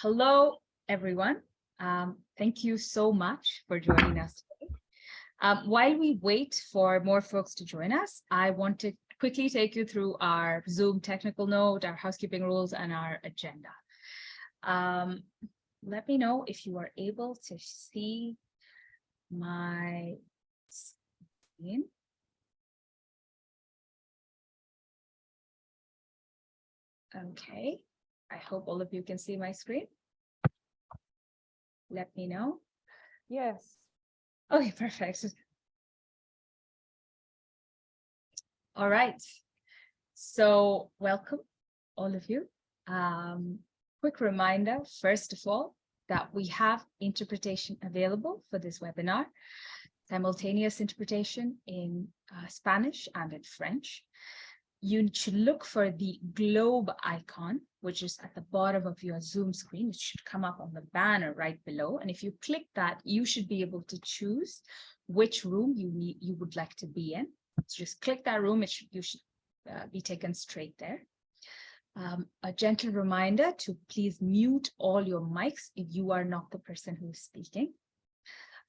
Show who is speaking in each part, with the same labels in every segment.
Speaker 1: Hello, everyone. Thank you so much for joining us today. While we wait for more folks to join us, I want to quickly take you through our Zoom technical note, our housekeeping rules, and our agenda. Let me know if you are able to see my screen. Okay, I hope all of you can see my screen. Let me know.
Speaker 2: Yes.
Speaker 1: Okay, perfect. All right. So welcome, all of you. Quick reminder, first of all, that we have interpretation available for this webinar, simultaneous interpretation in Spanish and in French. You should look for the globe icon, which is at the bottom of your Zoom screen. It should come up on the banner right below. And if you click that, you should be able to choose which room you would like to be in. So just click that room. You should be taken straight there. A gentle reminder to please mute all your mics if you are not the person who is speaking.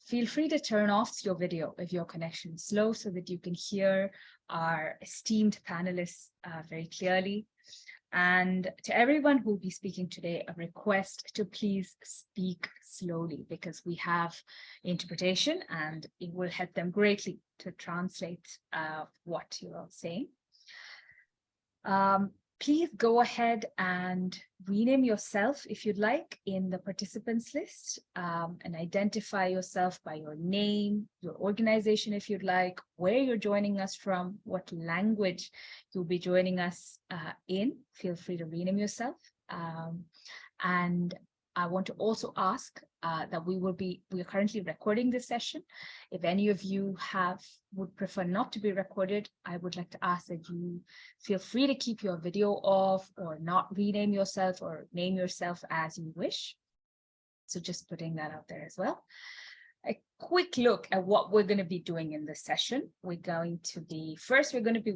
Speaker 1: Feel free to turn off your video if your connection is slow so that you can hear our esteemed panelists very clearly. And to everyone who will be speaking today, a request to please speak slowly because we have interpretation and it will help them greatly to translate what you're all saying. Please go ahead and rename yourself if you'd like in the participants list and identify yourself by your name, your organization if you'd like, where you're joining us from, what language you'll be joining us in. Feel free to rename yourself. And I want to also ask that we are currently recording this session. If any of you would prefer not to be recorded, I would like to ask that you feel free to keep your video off or not rename yourself or name yourself as you wish. So just putting that out there as well. A quick look at what we're going to be doing in this session. We're going to be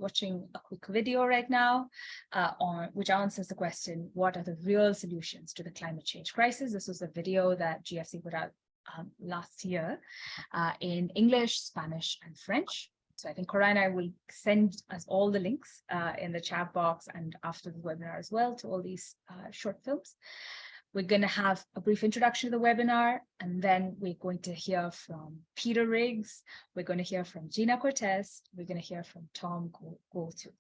Speaker 1: watching a quick video right now which answers the question, what are the real solutions to the climate change crisis? This was a video that GFC put out last year in English, Spanish, and French. So I think Corina will send us all the links in the chat box and after the webinar as well to all these short films. We're going to have a brief introduction to the webinar, and then we're going to hear from Peter Riggs. We're going to hear from Gina Cortez. We're going to hear from Tom Goldtooth.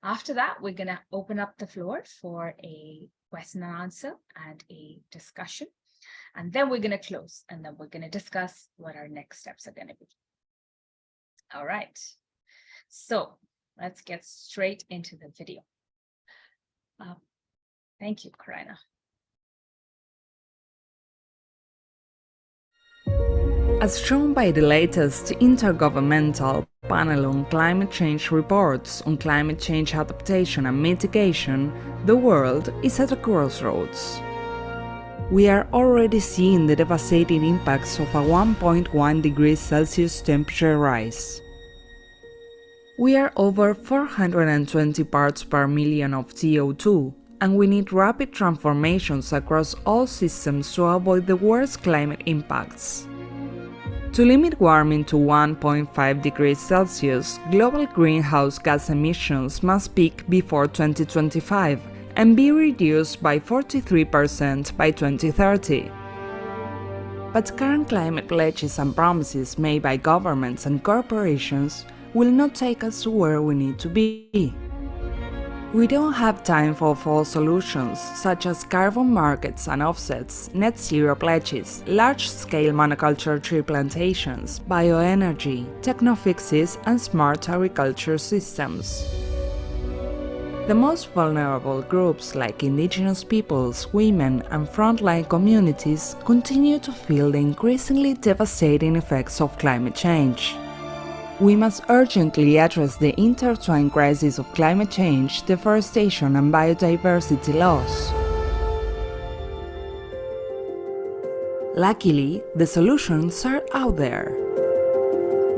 Speaker 1: After that, we're going to open up the floor for a question and answer and a discussion. And then we're going to close, and then we're going to discuss what our next steps are going to be. All right. So let's get straight into the video. Thank you, Corina.
Speaker 3: As shown by the latest Intergovernmental Panel on Climate Change reports on climate change adaptation and mitigation, the world is at a crossroads. We are already seeing the devastating impacts of a 1.1 degrees Celsius temperature rise. We are over 420 parts per million of CO2, and we need rapid transformations across all systems to avoid the worst climate impacts. To limit warming to 1.5 degrees Celsius, global greenhouse gas emissions must peak before 2025 and be reduced by 43% by 2030. But current climate pledges and promises made by governments and corporations will not take us to where we need to be. We don't have time for false solutions such as carbon markets and offsets, net zero pledges, large-scale monoculture tree plantations, bioenergy, techno-fixes, and smart agriculture systems. The most vulnerable groups like indigenous peoples, women, and frontline communities continue to feel the increasingly devastating effects of climate change. We must urgently address the intertwined crises of climate change, deforestation, and biodiversity loss. Luckily, the solutions are out there.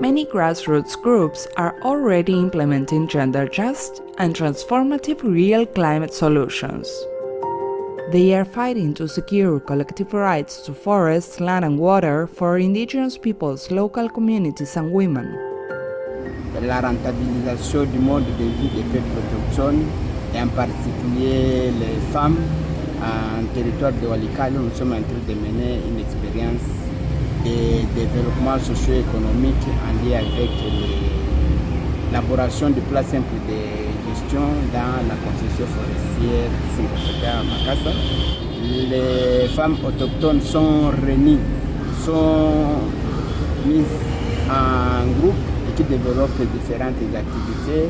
Speaker 3: Many grassroots groups are already implementing gender-just and transformative real climate solutions. They are fighting to secure collective rights to forests, land and water for indigenous peoples, local communities and women.
Speaker 2: La rentabilisation du mode de vie des peuples autochtones et en particulier les femmes en territoire de Walikale, nous sommes en train de mener une expérience de développement socio-économique en lien avec l'élaboration de plans simples de gestion dans la concession forestière qui à Makassa. Les femmes autochtones sont réunies, sont mises en groupe qui développent différentes activités,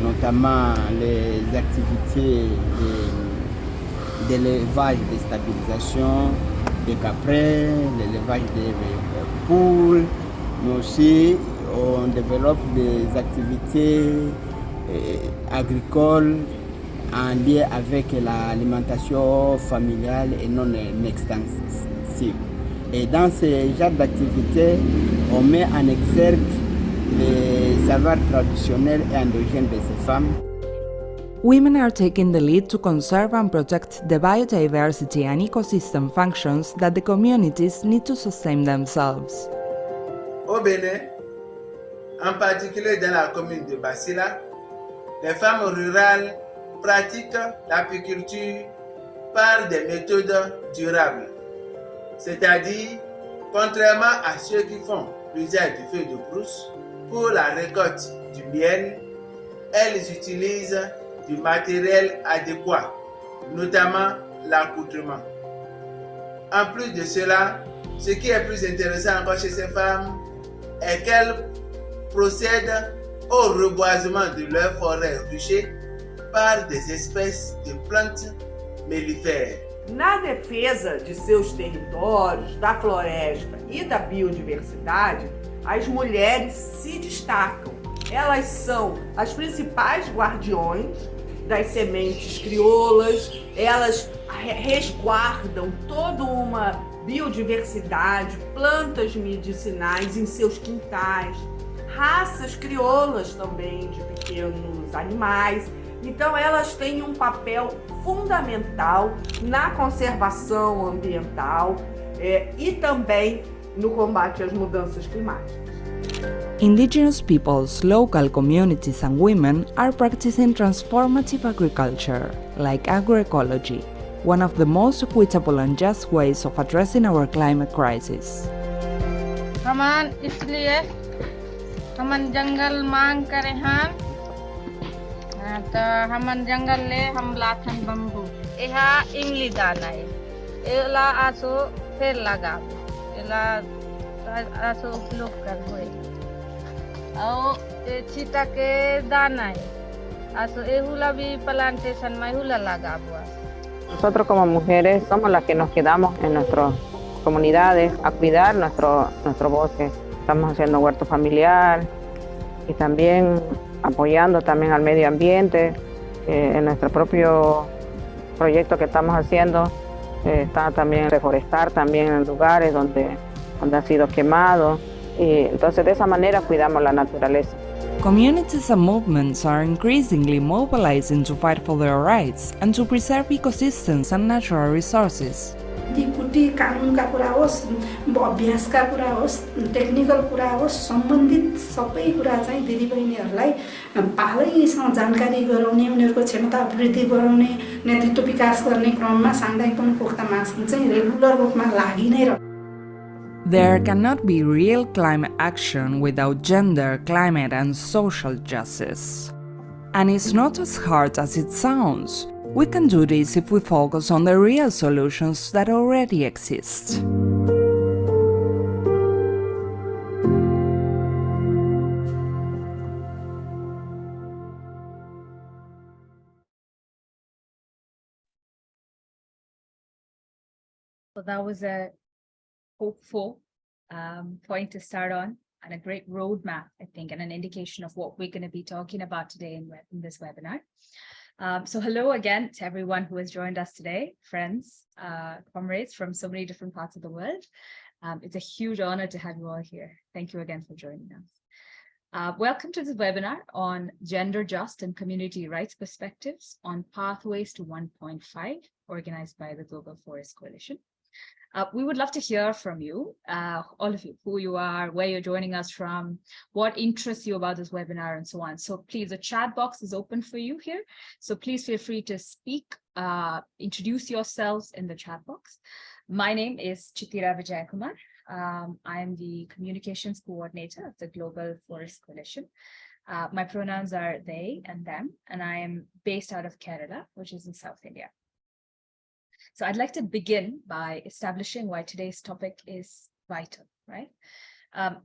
Speaker 2: notamment les activités d'élevage, de stabilisation des caprins, l'élevage des poules, mais aussi on développe des activités agricoles en lien avec l'alimentation familiale et non extensive. Et dans ce genre d'activités, on met en exergue les savoirs traditionnels et endogènes de ces femmes.
Speaker 3: Women are taking the lead to conserve and protect the biodiversity and ecosystem functions that the communities need to sustain themselves.
Speaker 4: Au Bénin, en particulier dans la commune de Bassila, les femmes rurales pratiquent l'apiculture par des méthodes durables. C'est-à-dire, contrairement à ceux qui font l'usage du feu de brousse pour la récolte du miel, elles utilisent du matériel adéquat, notamment l'accoutrement. En plus de cela, ce qui est plus intéressant encore chez ces femmes est qu'elles procèdent au reboisement de leurs forêts ruchées par des espèces de plantes mellifères.
Speaker 5: Na defesa de seus territórios, da floresta e da biodiversidade, as mulheres se destacam. Elas são as principais guardiões das sementes crioulas, elas resguardam toda uma biodiversidade, plantas medicinais em seus quintais, raças crioulas também de pequenos animais. Então elas têm um papel fundamental na conservação ambiental e também no combate às mudanças climáticas.
Speaker 3: Indigenous peoples, local communities and women are practicing transformative agriculture, like agroecology, one of the most equitable and just ways of addressing our climate crisis.
Speaker 6: हमान इसलिए हमन जंगल मांग करे हैं तो हमन जंगल ले हम Latham bamboo यहाँ इमली दाना है एला आसो फिर लगा एला आसो उपयोग कर होए और छीटा के दाना है आसो एहुला भी प्लांटेशन में एहुला लगा हुआ.
Speaker 7: Nosotros como mujeres somos las que nos quedamos en nuestras comunidades a cuidar nuestro bosque. Estamos haciendo huerto familiar y también apoyando también al medio ambiente. En nuestro propio proyecto que estamos haciendo está también reforestar también en lugares donde ha sido quemado. Y entonces de esa manera cuidamos la naturaleza.
Speaker 3: Communities and movements are increasingly mobilizing to fight for their rights and to preserve ecosystems and natural resources.
Speaker 8: कुटी कानुनका कुरा होस्, अभ्यासका कुरा होस्, technical कुरा होस्, सम्बन्धित सबै कुरा चाहिँ दिदीबहिनीहरूलाई पालैसँग जानकारी गराउने, उनीहरूको क्षमता वृद्धि गराउने, नेतृत्व विकास गर्ने क्रममा सामुदायिक पनि पोख्ता मार्क्समा चाहिँ रेगुलर रूपमा लागि नै रह्यो.
Speaker 3: There cannot be real climate action without gender, climate and social justice. And it's not as hard as it sounds. We can do this if we focus on the real solutions that already exist.
Speaker 1: So that was a hopeful point to start on and a great roadmap, I think, and an indication of what we're going to be talking about today in this webinar. So hello again to everyone who has joined us today, friends, comrades from so many different parts of the world. It's a huge honor to have you all here. Thank you again for joining us. Welcome to this webinar on gender just and community rights perspectives on pathways to 1.5 organized by the Global Forest Coalition. We would love to hear from you, all of you, who you are, where you're joining us from, what interests you about this webinar, and so on. So please, the chat box is open for you here. So please feel free to speak, introduce yourselves in the chat box. My name is Chitira Vijayakumar. I am the communications coordinator of the Global Forest Coalition. My pronouns are they and them, and I am based out of Kerala, which is in South India. So I'd like to begin by establishing why today's topic is vital, right?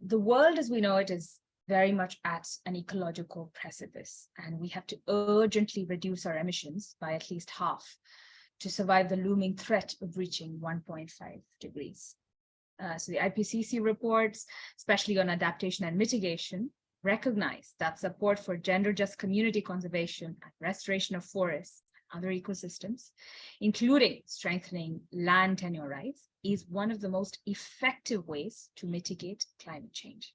Speaker 1: The world as we know it is very much at an ecological precipice, and we have to urgently reduce our emissions by at least half to survive the looming threat of reaching 1.5 degrees. So the IPCC reports, especially on adaptation and mitigation, recognize that support for gender-just community conservation and restoration of forests, other ecosystems, including strengthening land tenure rights, is one of the most effective ways to mitigate climate change.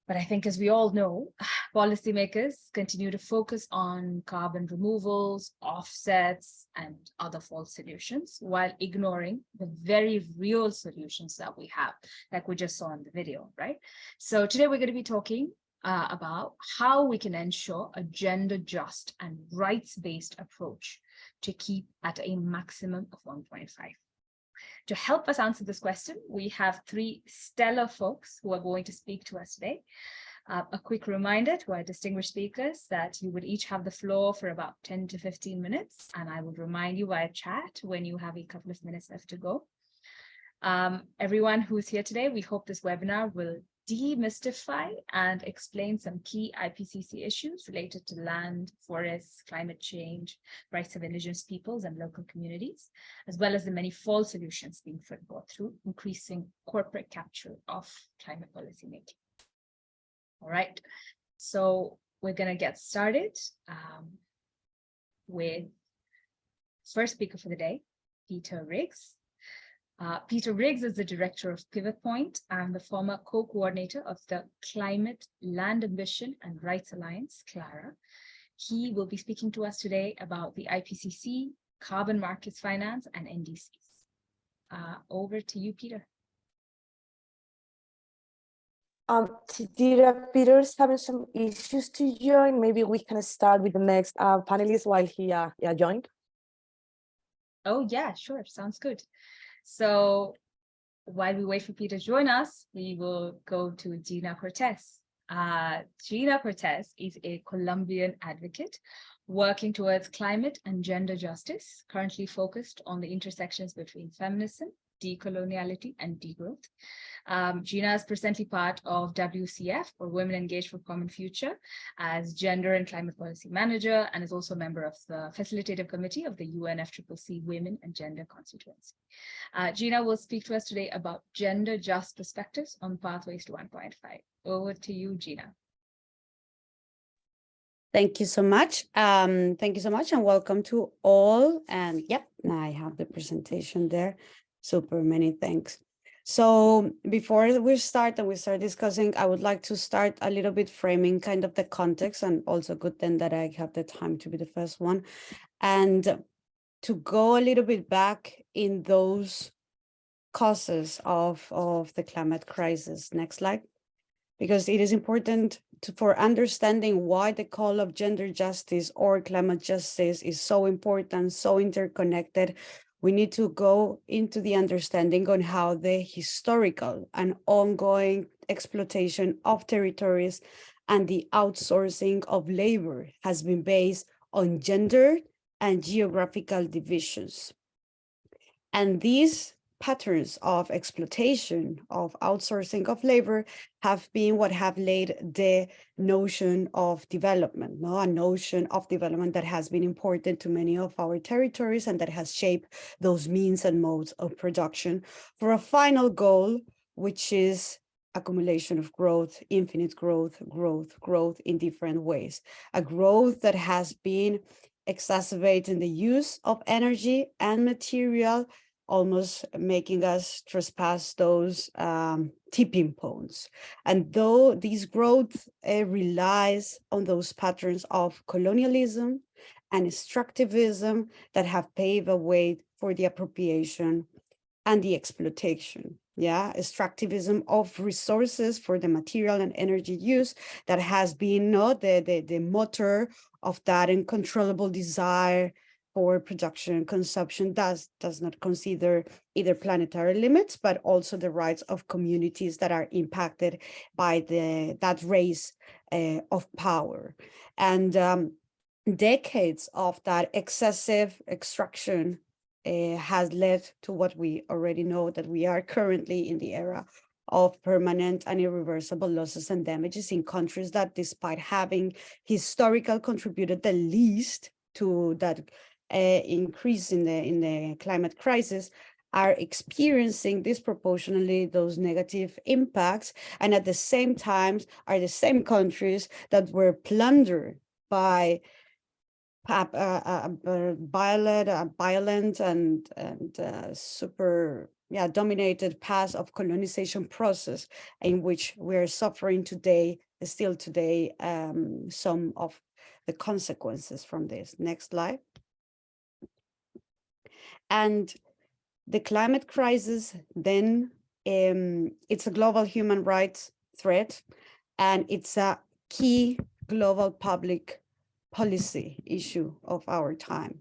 Speaker 1: But I think, as we all know, policymakers continue to focus on carbon removals, offsets, and other false solutions, while ignoring the very real solutions that we have, like we just saw in the video, right? So today we're going to be talking about how we can ensure a gender-just and rights-based approach to keep at a maximum of 1.5. To help us answer this question, we have three stellar folks who are going to speak to us today. A quick reminder to our distinguished speakers that you would each have the floor for about 10 to 15 minutes, and I would remind you via chat when you have a couple of minutes left to go. Everyone who's here today, we hope this webinar will demystify and explain some key IPCC issues related to land, forests, climate change, rights of indigenous peoples and local communities, as well as the many false solutions being put forth through increasing corporate capture of climate policy making. All right, so we're going to get started with first speaker for the day, Peter Riggs. Peter Riggs is the director of Pivot Point and the former co-coordinator of the Climate, Land Ambition and Rights Alliance, CLARA. He will be speaking to us today about the IPCC, carbon markets finance, and NDCs. Over to you, Peter.
Speaker 9: Peter's having some issues to join. Maybe we can start with the next panelist while he joined.
Speaker 1: Oh, yeah, sure. Sounds good. So while we wait for Peter to join us, we will go to Gina Cortez. Gina Cortez is a Colombian advocate working towards climate and gender justice, currently focused on the intersections between feminism, decoloniality, and degrowth. Gina is presently part of WCF, or Women Engaged for Common Future, as Gender and Climate Policy Manager, and is also a member of the Facilitative Committee of the UNFCCC Women and Gender Constituency. Gina will speak to us today about gender-just perspectives on pathways to 1.5. Over to you, Gina.
Speaker 10: Thank you so much. Thank you so much, and welcome to all. And yep, I have the presentation there. Super, many thanks. So before we start discussing, I would like to start a little bit framing kind of the context, and also good then that I have the time to be the first one, and to go a little bit back in those causes of the climate crisis. Next slide. Because it is important for understanding why the call of gender justice or climate justice is so important, so interconnected. We need to go into the understanding on how the historical and ongoing exploitation of territories and the outsourcing of labor has been based on gender and geographical divisions. And these patterns of exploitation, of outsourcing of labor, have been what have laid the notion of development, a notion of development that has been important to many of our territories and that has shaped those means and modes of production for a final goal, which is accumulation of growth, infinite growth, growth in different ways. A growth that has been exacerbating the use of energy and material, almost making us trespass those tipping points. And though this growth relies on those patterns of colonialism and extractivism that have paved a way for the appropriation and the exploitation. Yeah, extractivism of resources for the material and energy use that has been the motor of that uncontrollable desire for production and consumption does not consider either planetary limits, but also the rights of communities that are impacted by that race of power. And decades of that excessive extraction has led to what we already know, that we are currently in the era of permanent and irreversible losses and damages in countries that, despite having historically contributed the least to that increase in the climate crisis, are experiencing disproportionately those negative impacts, and at the same time are the same countries that were plundered by violent and super dominated past of colonization process, in which we're suffering today, still today, some of the consequences from this. Next slide. And the climate crisis, then, it's a global human rights threat, and it's a key global public policy issue of our time.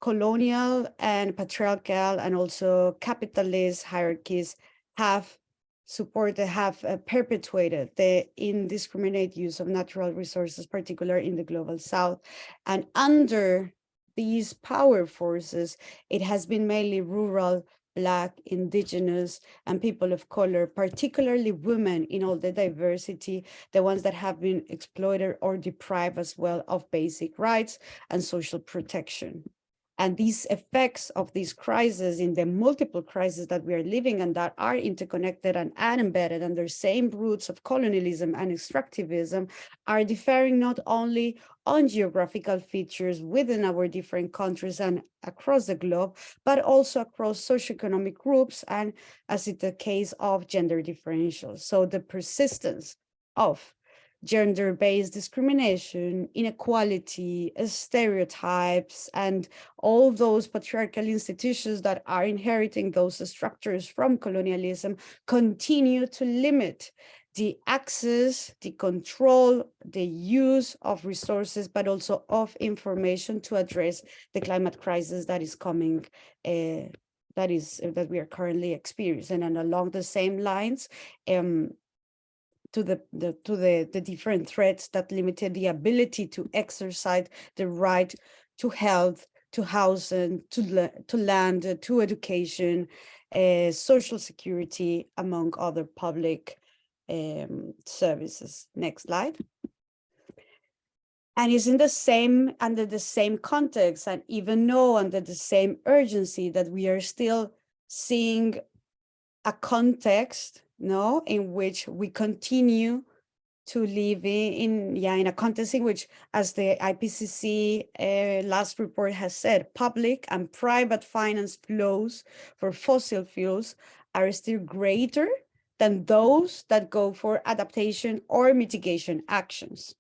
Speaker 10: Colonial and patriarchal and also capitalist hierarchies have perpetuated the indiscriminate use of natural resources, particularly in the global south. And under these power forces, it has been mainly rural, Black, indigenous, and people of color, particularly women in all the diversity, the ones that have been exploited or deprived as well of basic rights and social protection. And these effects of these crises, in the multiple crises that we are living and that are interconnected and are embedded under same roots of colonialism and extractivism, are differing not only on geographical features within our different countries and across the globe, but also across socioeconomic groups, and as in the case of gender differentials. So the persistence of gender-based discrimination, inequality, stereotypes, and all those patriarchal institutions that are inheriting those structures from colonialism continue to limit the access, the control, the use of resources, but also of information to address the climate crisis that is coming, that we are currently experiencing. And along the same lines, to the different threats that limited the ability to exercise the right to health, to housing, to land, to education, social security, among other public services. Next slide. And it's in the same, under the same context, and even though under the same urgency, that we are still seeing a context, in which we continue to live in a context in which, as the IPCC last report has said, public and private finance flows for fossil fuels are still greater than those that go for adaptation or mitigation actions.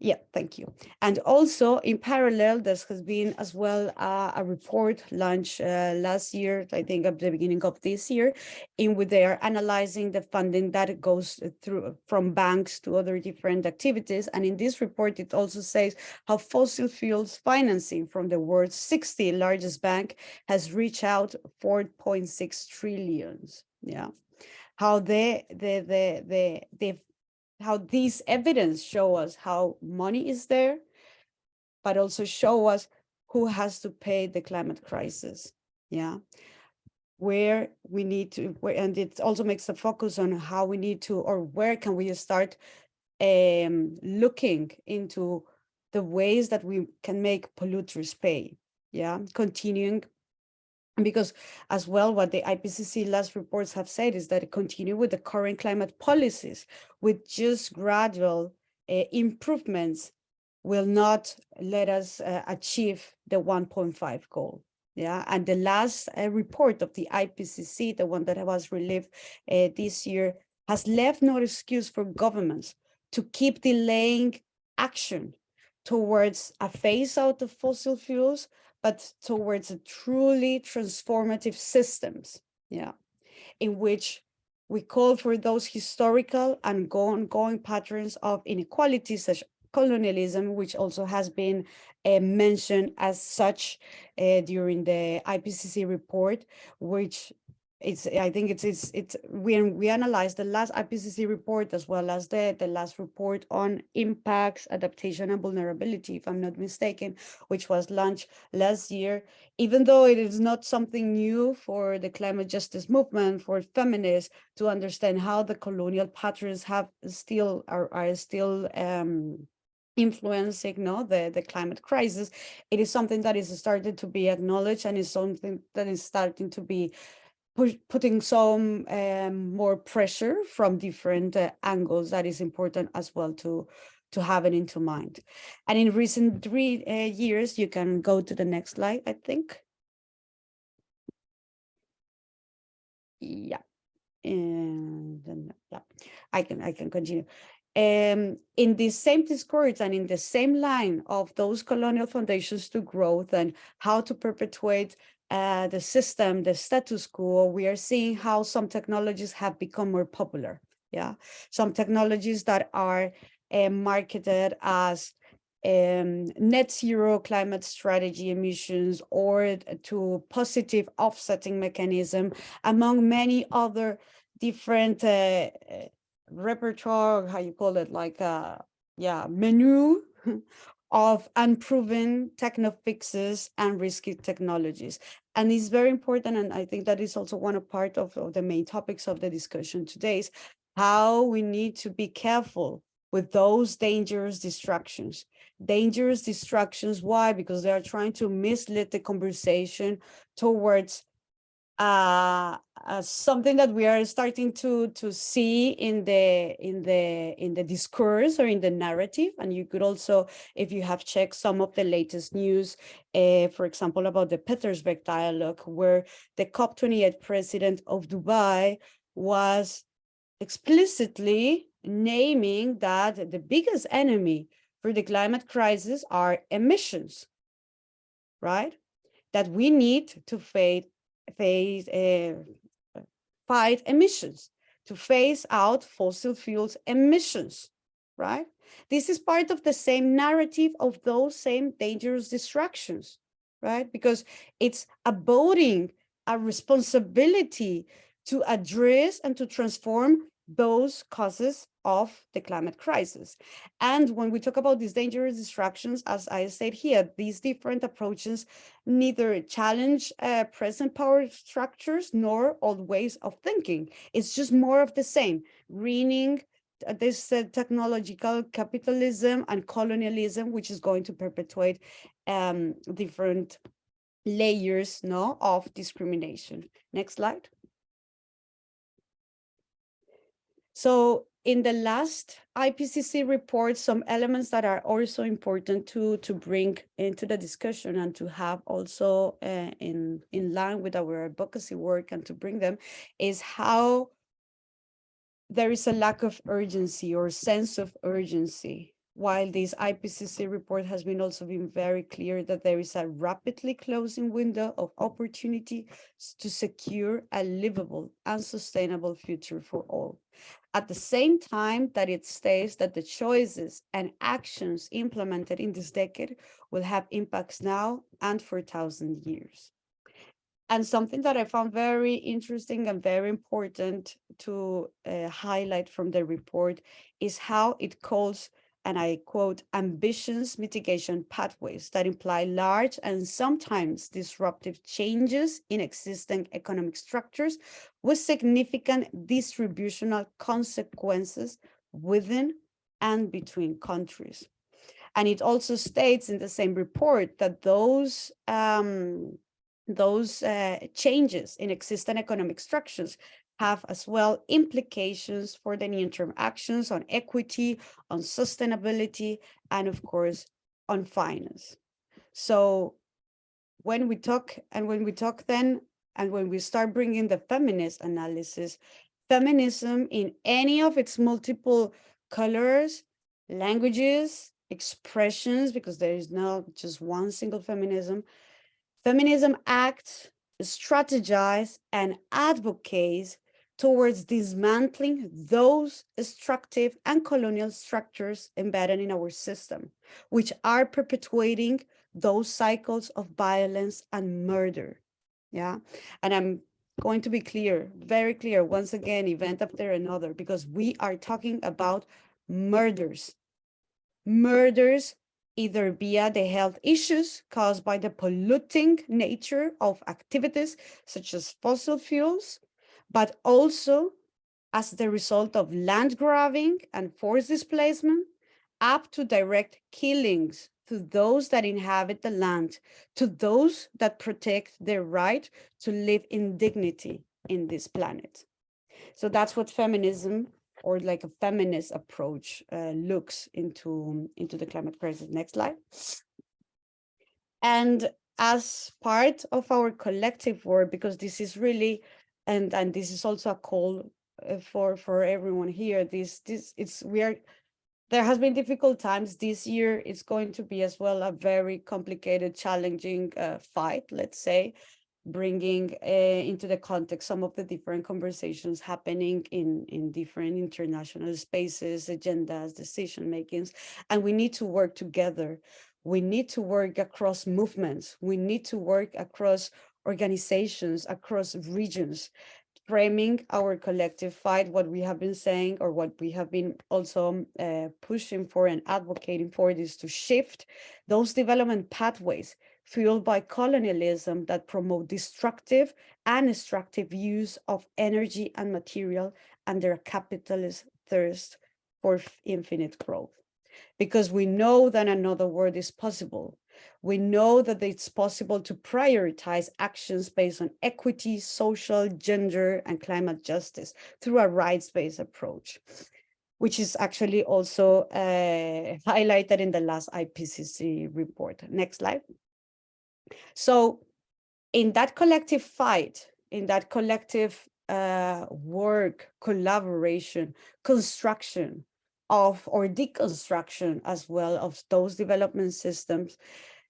Speaker 10: Yeah, thank you. And also in parallel, there has been as well a report launched last year, I think at the beginning of this year, in which they are analyzing the funding that goes through from banks to other different activities. And in this report, it also says how fossil fuels financing from the world's 60 largest bank has reached out 4.6 trillion. Yeah, how how these evidence show us how money is there, but also show us who has to pay the climate crisis. Yeah, where we need to, and it also makes a focus on how we need to, or where can we start looking into the ways that we can make polluters pay. Yeah, continuing. Because as well, what the IPCC last reports have said is that it continue with the current climate policies with just gradual improvements will not let us achieve the 1.5 goal. Yeah, and the last report of the IPCC, the one that was released this year, has left no excuse for governments to keep delaying action towards a phase out of fossil fuels, but towards a truly transformative systems, yeah, in which we call for those historical and ongoing patterns of inequality, such colonialism, which also has been mentioned as such during the IPCC report, which I think we analyzed the last IPCC report as well as the last report on impacts, adaptation, and vulnerability, if I'm not mistaken, which was launched last year. Even though it is not something new for the climate justice movement, for feminists to understand how the colonial patterns are still influencing the climate crisis, it is something that is starting to be acknowledged, and is something that is starting to be putting some more pressure from different angles that is important as well to have it into mind. And in recent 3 years, you can go to the next slide, I think. Yeah, and then yeah, I can continue. In the same discourse and in the same line of those colonial foundations to growth and how to perpetuate the system, the status quo, we are seeing how some technologies have become more popular. Yeah, some technologies that are marketed as net zero climate strategy emissions, or to positive offsetting mechanism, among many other different repertoire, how you call it, like menu of unproven techno fixes and risky technologies. And it's very important, and I think that is also one part of the main topics of the discussion today, is how we need to be careful with those dangerous distractions. Dangerous distractions, why? Because they are trying to mislead the conversation towards something that we are starting to see in the discourse or in the narrative. And you could also, if you have checked some of the latest news, for example, about the Petersberg dialogue, where the COP28 president of Dubai was explicitly naming that the biggest enemy for the climate crisis are emissions, right? That we need to fight emissions, to phase out fossil fuels emissions, right? This is part of the same narrative of those same dangerous distractions, right? Because it's abounding a responsibility to address and to transform those causes of the climate crisis. And when we talk about these dangerous distractions, as I said here, these different approaches neither challenge present power structures nor old ways of thinking. It's just more of the same, reigning this technological capitalism and colonialism, which is going to perpetuate different layers of discrimination. Next slide. So in the last IPCC report, some elements that are also important to bring into the discussion and to have also in line with our advocacy work and to bring them is how there is a lack of urgency or sense of urgency. While this IPCC report has also been very clear that there is a rapidly closing window of opportunity to secure a livable and sustainable future for all. At the same time that it states that the choices and actions implemented in this decade will have impacts now and for 1,000 years. And something that I found very interesting and very important to highlight from the report is how it calls, and I quote, ambitious mitigation pathways that imply large and sometimes disruptive changes in existing economic structures with significant distributional consequences within and between countries. And it also states in the same report that those changes in existing economic structures have as well implications for the near-term actions on equity, on sustainability, and of course, on finance. So when we talk then, and when we start bringing the feminist analysis, feminism in any of its multiple colors, languages, expressions, because there is not just one single feminism. Feminism acts, strategizes, and advocates towards dismantling those extractive and colonial structures embedded in our system, which are perpetuating those cycles of violence and murder. Yeah, and I'm going to be clear, very clear, once again, event after another, because we are talking about murders. Murders either via the health issues caused by the polluting nature of activities such as fossil fuels, but also as the result of land grabbing and forced displacement, up to direct killings to those that inhabit the land, to those that protect their right to live in dignity in this planet. So that's what feminism, or like a feminist approach, looks into the climate crisis. Next slide. And as part of our collective work, because this is really, and this is also a call for everyone here. There has been difficult times this year. It's going to be as well a very complicated, challenging fight, let's say, bringing into the context some of the different conversations happening in different international spaces, agendas, decision makings, and we need to work together. We need to work across movements. We need to work across organizations, across regions, framing our collective fight, what we have been saying, or what we have been also pushing for and advocating for, is to shift those development pathways fueled by colonialism that promote destructive and extractive use of energy and material under a capitalist thirst for infinite growth. Because we know that another world is possible. We know that it's possible to prioritize actions based on equity, social, gender, and climate justice through a rights-based approach, which is actually also highlighted in the last IPCC report. Next slide. So in that collective fight, in that collective work, collaboration, construction of, or deconstruction as well, of those development systems,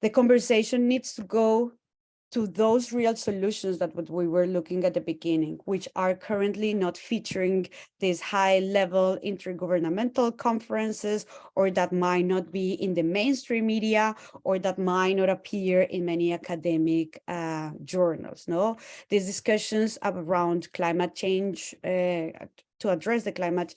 Speaker 10: the conversation needs to go to those real solutions that what we were looking at the beginning, which are currently not featuring these high-level intergovernmental conferences, or that might not be in the mainstream media, or that might not appear in many academic journals. No, these discussions around climate change, to address the climate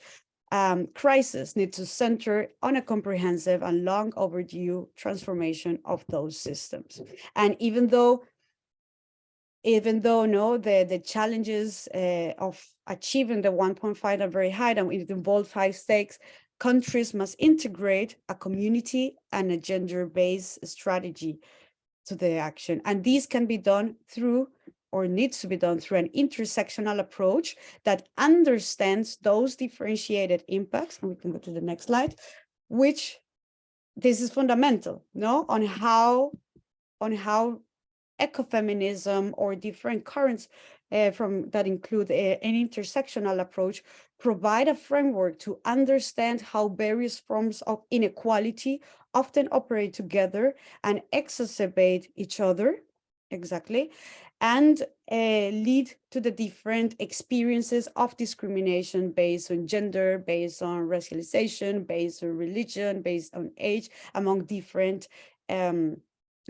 Speaker 10: crisis, need to center on a comprehensive and long overdue transformation of those systems. And even though the challenges of achieving the 1.5 are very high, and it involves high stakes, countries must integrate a community and a gender-based strategy to the action. And these can be done through, or needs to be done through, an intersectional approach that understands those differentiated impacts. And we can go to the next slide, which this is fundamental, no, on how ecofeminism or different currents from that include an intersectional approach provide a framework to understand how various forms of inequality often operate together and exacerbate each other, exactly, and lead to the different experiences of discrimination based on gender, based on racialization, based on religion, based on age, among different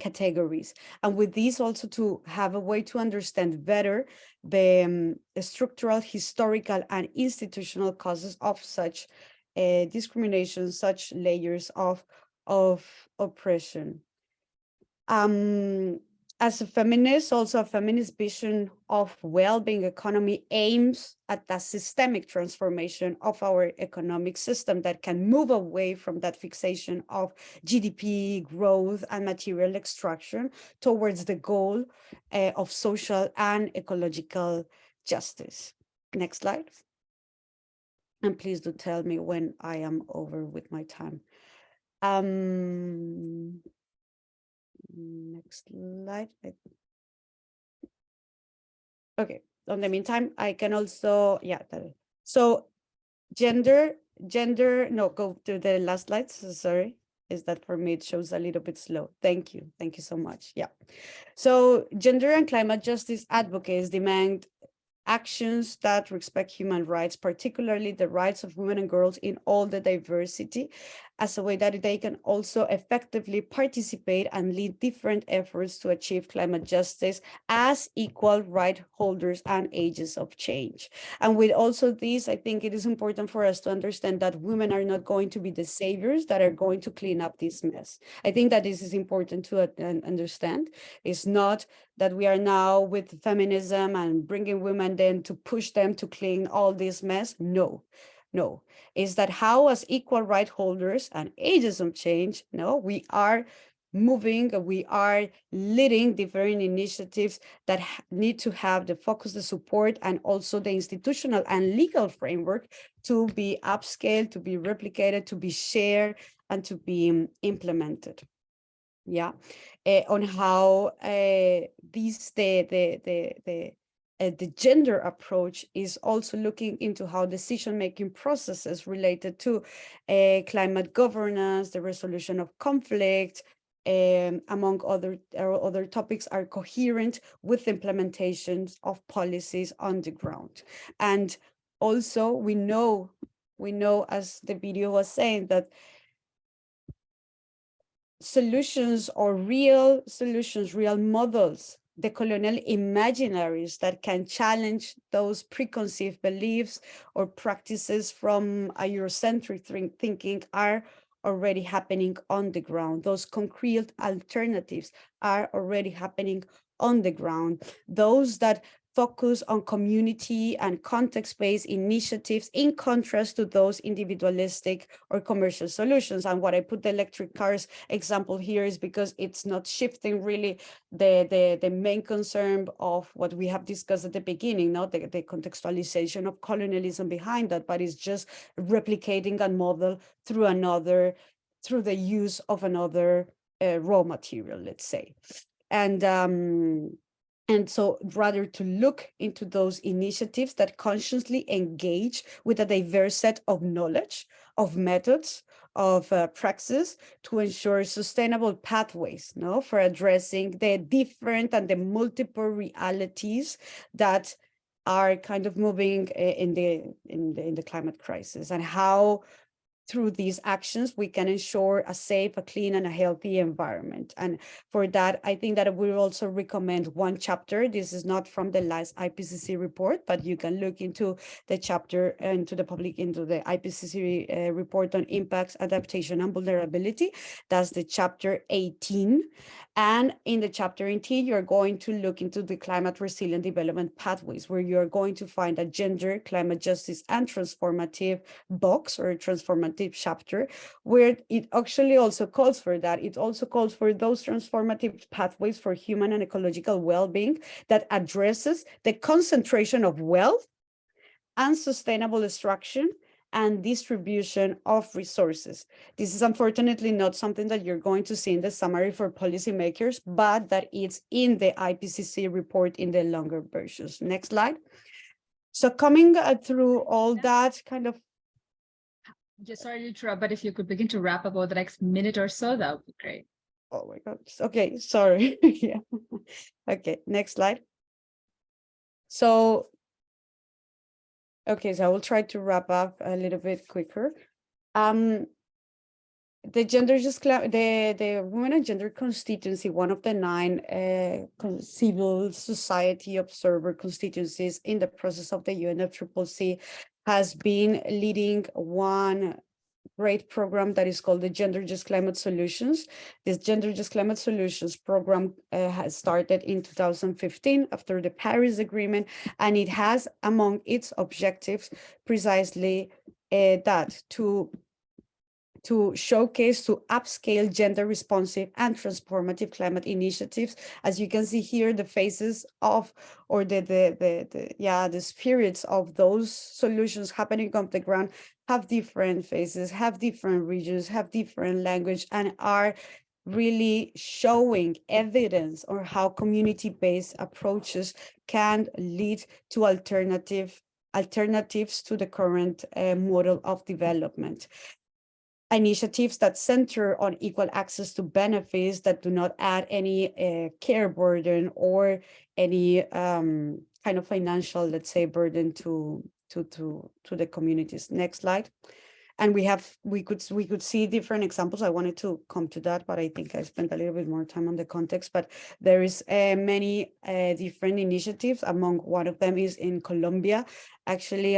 Speaker 10: categories. And with this also to have a way to understand better the structural, historical, and institutional causes of such discrimination, such layers of oppression. As a feminist, also a feminist vision of well-being economy aims at the systemic transformation of our economic system that can move away from that fixation of GDP growth and material extraction towards the goal of social and ecological justice. Next slide. And please do tell me when I am over with my time. Next slide. Okay, in the meantime, I can also, so gender, no, go to the last slide, sorry. Is that for me, it shows a little bit slow. Thank you. Thank you so much. Yeah. So gender and climate justice advocates demand actions that respect human rights, particularly the rights of women and girls in all the diversity, as a way that they can also effectively participate and lead different efforts to achieve climate justice as equal right holders and agents of change. And with also this, I think it is important for us to understand that women are not going to be the saviors that are going to clean up this mess. I think that this is important to understand. It's not that we are now with feminism and bringing women then to push them to clean all this mess. No, is that how as equal right holders and agents of change, we are moving, we are leading different initiatives that need to have the focus, the support, and also the institutional and legal framework to be upscaled, to be replicated, to be shared, and to be implemented. Yeah, on how the gender approach is also looking into how decision-making processes related to climate governance, the resolution of conflict, among other topics, are coherent with implementations of policies on the ground. And also we know, as the video was saying, that solutions or real solutions, real models, the colonial imaginaries that can challenge those preconceived beliefs or practices from a Eurocentric thinking are already happening on the ground. Those concrete alternatives are already happening on the ground. Those that focus on community and context-based initiatives in contrast to those individualistic or commercial solutions. And what I put the electric cars example here is because it's not shifting really the main concern of what we have discussed at the beginning, not the contextualization of colonialism behind that, but it's just replicating a model through the use of another raw material, let's say. And so rather to look into those initiatives that consciously engage with a diverse set of knowledge, of methods, of praxis to ensure sustainable pathways for addressing the different and the multiple realities that are kind of moving in the climate crisis, and how through these actions, we can ensure a safe, a clean, and a healthy environment. And for that, I think that we will also recommend one chapter. This is not from the last IPCC report, but you can look into the chapter into the IPCC report on impacts, adaptation, and vulnerability. That's the chapter 18. And in the chapter 18, you're going to look into the climate resilient development pathways, where you're going to find a gender, climate justice, and transformative box, or a transformative chapter, where it actually also calls for that. It also calls for those transformative pathways for human and ecological well-being that addresses the concentration of wealth and sustainable extraction and distribution of resources. This is unfortunately not something that you're going to see in the summary for policymakers, but that it's in the IPCC report in the longer versions. Next slide. So coming through all that kind of.
Speaker 1: Just sorry to interrupt, but if you could begin to wrap up over the next minute or so, that would be great.
Speaker 10: Oh my God. Okay, sorry. Yeah. Okay, next slide. So, okay, so I will try to wrap up a little bit quicker. The Women and Gender Constituency, one of the 9 civil society observer constituencies in the process of the UNFCCC, has been leading one great program that is called the Gender Just Climate Solutions. This Gender Just Climate Solutions program has started in 2015 after the Paris Agreement, and it has among its objectives precisely that to showcase, to upscale gender responsive and transformative climate initiatives. As you can see here, the faces of, or the spirits of those solutions happening on the ground have different faces, have different regions, have different language, and are really showing evidence on how community-based approaches can lead to alternatives to the current model of development. initiatives that center on equal access to benefits that do not add any care burden or any kind of financial, let's say, burden to the communities. Next slide. And we could see different examples. I wanted to come to that, but I think I spent a little bit more time on the context. But there is many different initiatives. Among one of them is in Colombia. Actually,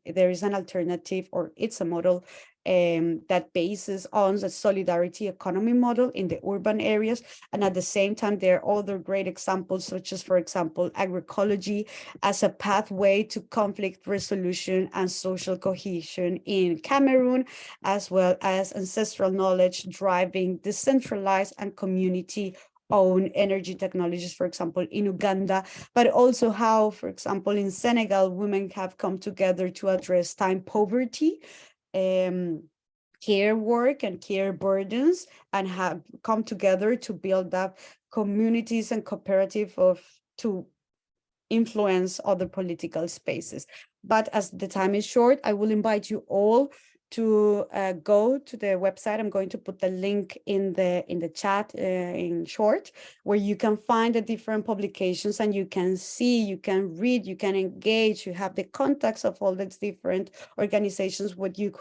Speaker 10: there is an alternative, or it's a model that bases on the solidarity economy model in the urban areas. And at the same time, there are other great examples, such as, for example, agroecology as a pathway to conflict resolution and social cohesion in Cameroon, as well as ancestral knowledge driving decentralized and community-owned energy technologies, for example, in Uganda, but also how, for example, in Senegal, women have come together to address time poverty, care work and care burdens, and have come together to build up communities and cooperative to influence other political spaces. But as the time is short, I will invite you all to go to the website. I'm going to put the link in the chat in short, where you can find the different publications and you can see, you can read, you can engage, you have the contacts of all these different organizations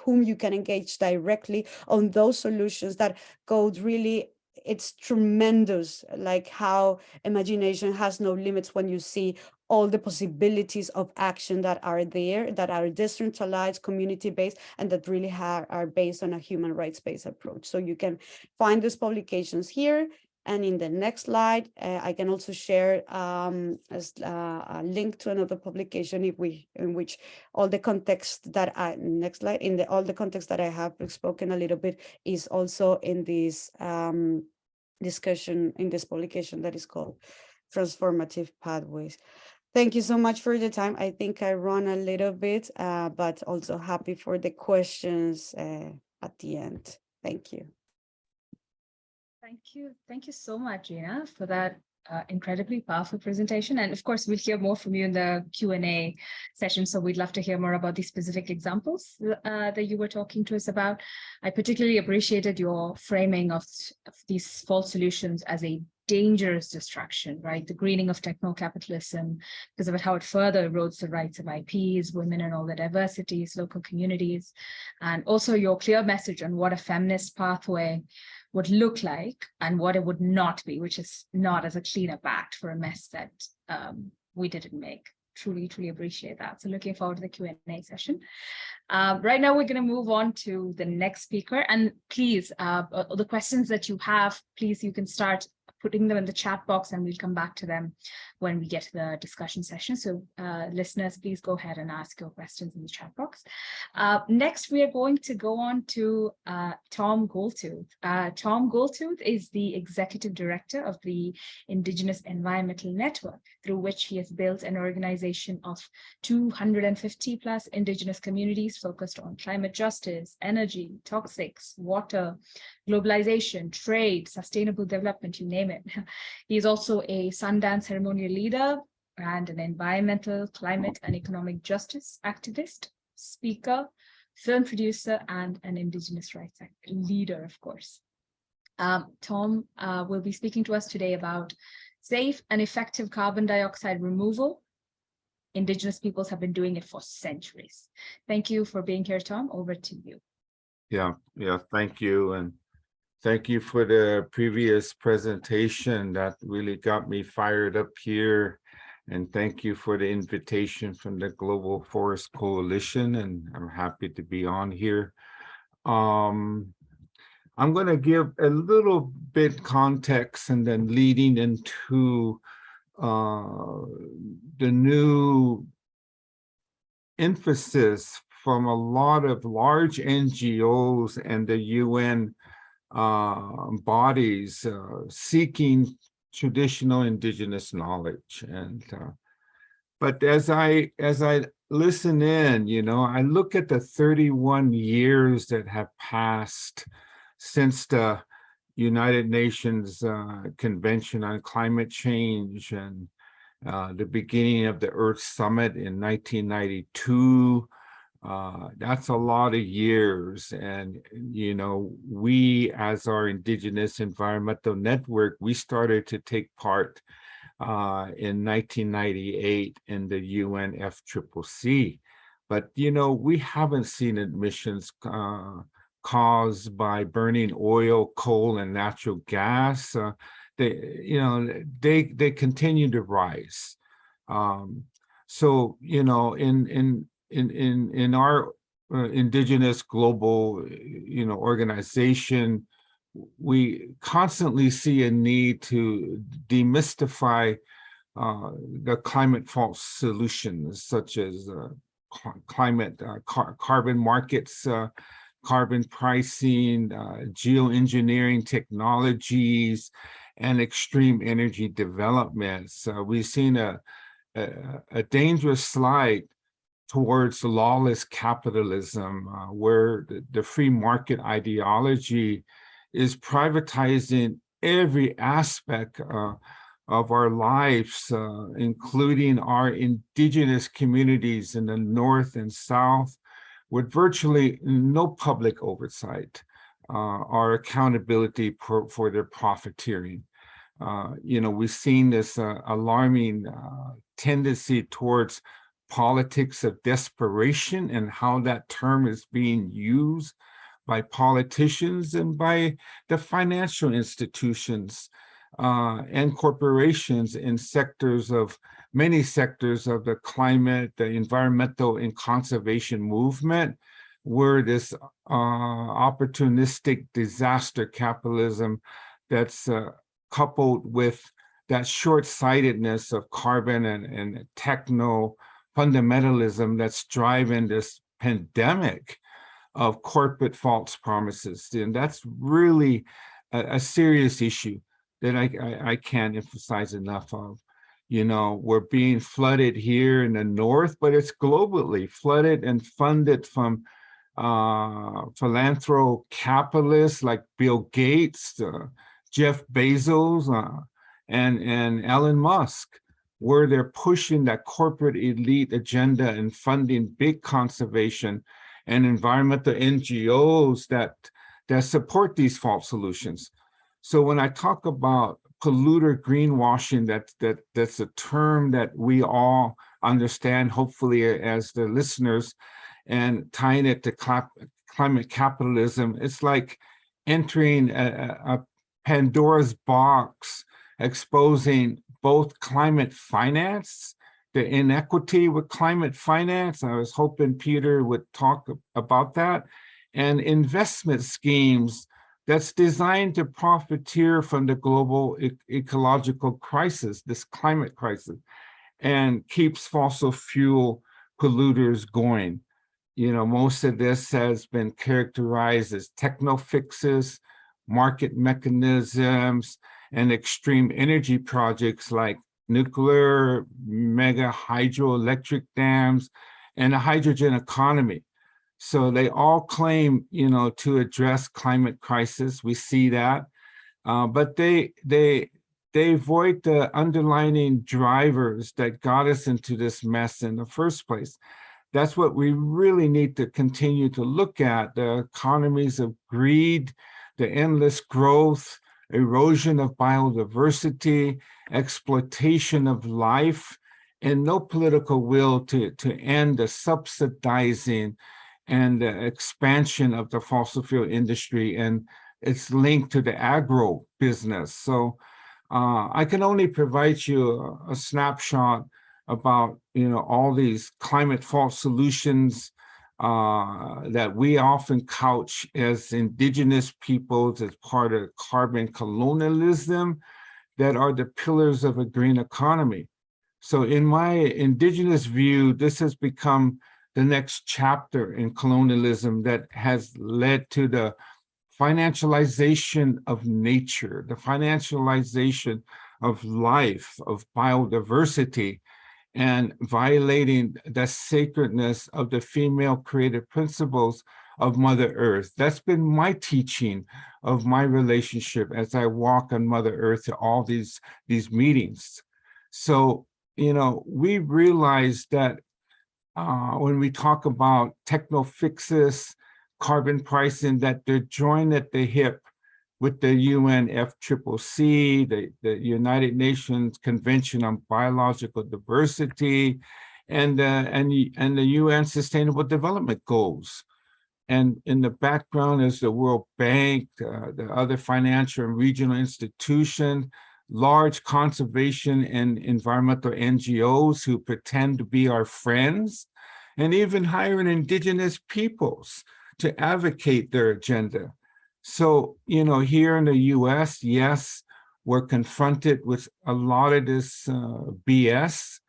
Speaker 10: whom you can engage directly on those solutions that go really. It's tremendous, like how imagination has no limits when you see all the possibilities of action that are there, that are decentralized, community-based, and that really are based on a human rights-based approach. So you can find these publications here. And in the next slide, I can also share a link to another publication in which all the context that next slide, all the context that I have spoken a little bit is also in this discussion, in this publication that is called Transformative Pathways. Thank you so much for the time. I think I run a little bit, but also happy for the questions at the end. Thank you.
Speaker 1: Thank you. Thank you so much, Gina, for that incredibly powerful presentation. And of course, we'll hear more from you in the Q&A session. So we'd love to hear more about these specific examples that you were talking to us about. I particularly appreciated your framing of these false solutions as a dangerous distraction, right? The greening of techno-capitalism, because of how it further erodes the rights of IPs, women and all the diversities, local communities, and also your clear message on what a feminist pathway would look like and what it would not be, which is not as a cleanup act for a mess that we didn't make. Truly, truly appreciate that. So looking forward to the Q&A session. Right now, we're going to move on to the next speaker. And please, the questions that you have, please, you can start putting them in the chat box and we'll come back to them when we get to the discussion session. So listeners, please go ahead and ask your questions in the chat box. Next, we are going to go on to Tom Goldtooth. Tom Goldtooth is the Executive Director of the Indigenous Environmental Network, through which he has built an organization of 250 plus Indigenous communities focused on climate justice, energy, toxics, water, globalization, trade, sustainable development, you name it. He is also a Sundance ceremonial leader and an environmental, climate, and economic justice activist, speaker, film producer, and an Indigenous rights leader, of course. Tom will be speaking to us today about safe and effective carbon dioxide removal. Indigenous peoples have been doing it for centuries. Thank you for being here, Tom. Over to you.
Speaker 11: Yeah, thank you. And thank you for the previous presentation that really got me fired up here. And thank you for the invitation from the Global Forest Coalition. And I'm happy to be on here. I'm going to give a little bit context and then leading into the new emphasis from a lot of large NGOs and the UN bodies seeking traditional Indigenous knowledge. And but as I listen in, I look at the 31 years that have passed since the United Nations Convention on Climate Change and the beginning of the Earth Summit in 1992, That's a lot of years. And, you know, we as our Indigenous Environmental Network, we started to take part in 1998 in the UNFCCC. But, you know, we haven't seen emissions caused by burning oil, coal, and natural gas. They continue to rise. So, you know, in our Indigenous global, you know, organization, we constantly see a need to demystify the climate false solutions, such as carbon markets, carbon pricing, geoengineering technologies, and extreme energy developments. We've seen a dangerous slide towards lawless capitalism, where the free market ideology is privatizing every aspect of our lives, including our Indigenous communities in the North and South, with virtually no public oversight or accountability for their profiteering. You know, we've seen this alarming tendency towards politics of desperation, and how that term is being used by politicians and by the financial institutions and corporations in many sectors of the climate, the environmental and conservation movement, where this opportunistic disaster capitalism that's coupled with that short-sightedness of carbon and techno fundamentalism that's driving this pandemic of corporate false promises. And that's really a serious issue that I can't emphasize enough of. You know, we're being flooded here in the North, but it's globally flooded and funded from philanthro-capitalists like Bill Gates, Jeff Bezos, and Elon Musk, where they're pushing that corporate elite agenda and funding big conservation and environmental NGOs that support these false solutions. So when I talk about polluter greenwashing, that's a term that we all understand, hopefully, as the listeners, and tying it to climate capitalism, it's like entering a Pandora's box, exposing both climate finance, the inequity with climate finance. I was hoping Peter would talk about that, and investment schemes that's designed to profiteer from the global ecological crisis, this climate crisis, and keeps fossil fuel polluters going. You know, most of this has been characterized as techno fixes, market mechanisms, and extreme energy projects like nuclear, mega hydroelectric dams, and a hydrogen economy. So they all claim, you know, to address climate crisis. We see that, but they avoid the underlying drivers that got us into this mess in the first place. That's what we really need to continue to look at: the economies of greed, the endless growth, erosion of biodiversity, exploitation of life, and no political will to end the subsidizing and the expansion of the fossil fuel industry and its link to the agro business. So I can only provide you a snapshot about, you know, all these climate false solutions that we often couch as indigenous peoples as part of carbon colonialism that are the pillars of a green economy. So in my indigenous view, this has become the next chapter in colonialism that has led to the financialization of nature, the financialization of life, of biodiversity, and violating the sacredness of the female creative principles of Mother Earth. That's been my teaching of my relationship as I walk on Mother Earth to all these meetings. So, you know, we realized that when we talk about techno fixes, carbon pricing, that they're joined at the hip with the UNFCCC, the United Nations Convention on Biological Diversity, and the UN Sustainable Development Goals. And in the background is the World Bank, the other financial and regional institutions, large conservation and environmental NGOs who pretend to be our friends, and even hiring indigenous peoples to advocate their agenda. So, you know, here in the US, yes, we're confronted with a lot of this BS.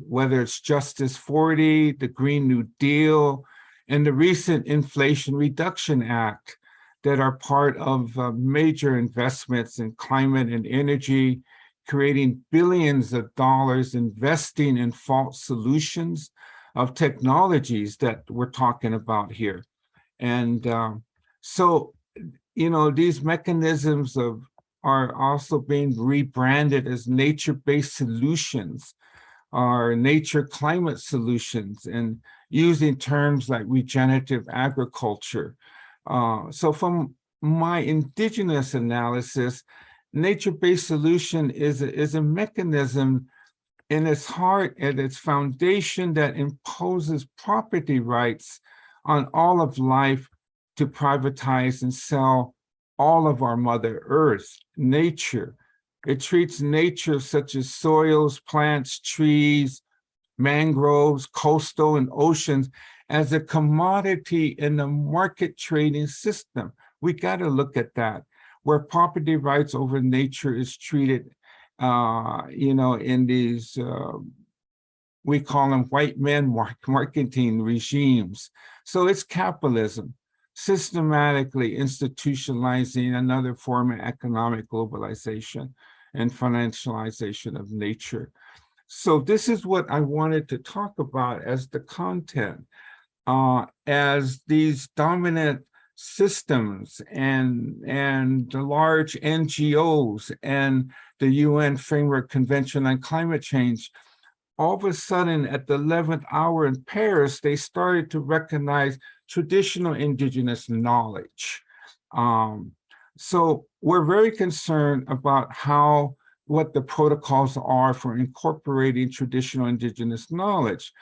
Speaker 11: Whether it's Justice 40, the Green New Deal, and the recent Inflation Reduction Act that are part of major investments in climate and energy, creating billions of dollars investing in false solutions of technologies that we're talking about here. And so, you know, these mechanisms are also being rebranded as nature-based solutions or nature climate solutions, and using terms like regenerative agriculture. So from my indigenous analysis, nature-based solution is a mechanism in its heart, at its foundation, that imposes property rights on all of life to privatize and sell all of our Mother Earth, nature. It treats nature such as soils, plants, trees, mangroves, coastal and oceans as a commodity in the market trading system. We got to look at that, where property rights over nature is treated, you know, in these, we call them white men marketing regimes. So it's capitalism, systematically institutionalizing another form of economic globalization and financialization of nature. So this is what I wanted to talk about as the content, as these dominant systems and the large NGOs and the UN Framework Convention on Climate Change, all of a sudden at the 11th hour in Paris, they started to recognize traditional indigenous knowledge. So we're very concerned about what the protocols are for incorporating traditional indigenous knowledge,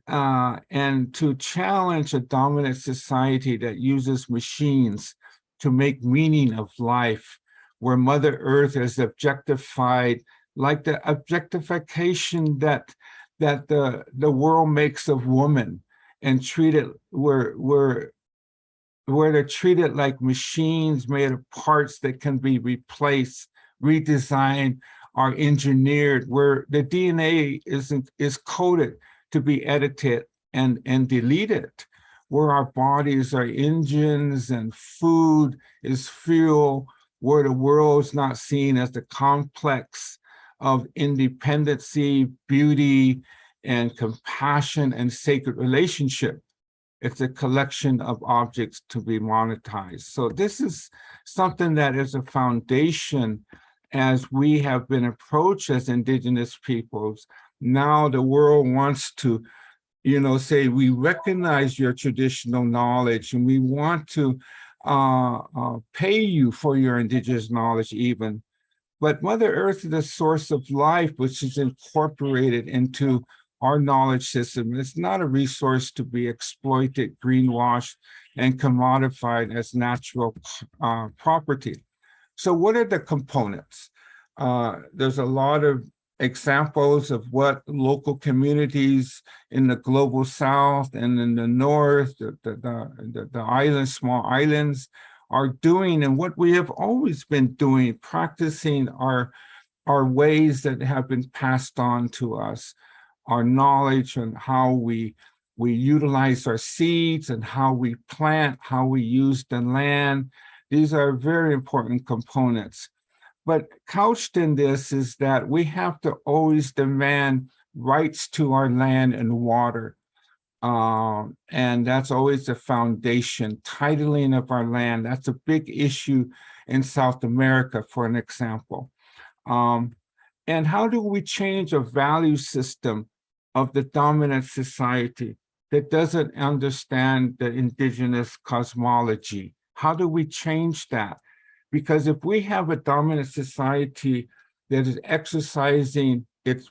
Speaker 11: and to challenge a dominant society that uses machines to make meaning of life, where Mother Earth is objectified, like the objectification that the world makes of woman, and treated where they're treated like machines made of parts that can be replaced, redesigned, or engineered, where the DNA is coded to be edited and deleted, where our bodies are engines and food is fuel, where the world is not seen as the complex of independency, beauty, and compassion and sacred relationship. It's a collection of objects to be monetized. So this is something that is a foundation as we have been approached as indigenous peoples. Now the world wants to, you know, say, we recognize your traditional knowledge and we want to pay you for your indigenous knowledge even. But Mother Earth is the source of life, which is incorporated into our knowledge system. It's not a resource to be exploited, greenwashed, and commodified as natural property. So what are the components? There's a lot of examples of what local communities in the global south and in the north, the islands, small islands, are doing, and what we have always been doing, practicing our ways that have been passed on to us, our knowledge and how we utilize our seeds and how we plant, how we use the land. These are very important components. But couched in this is that we have to always demand rights to our land and water. And that's always the foundation, titling of our land. That's a big issue in South America, for an example. And how do we change a value system of the dominant society that doesn't understand the indigenous cosmology? How do we change that? Because if we have a dominant society that is exercising its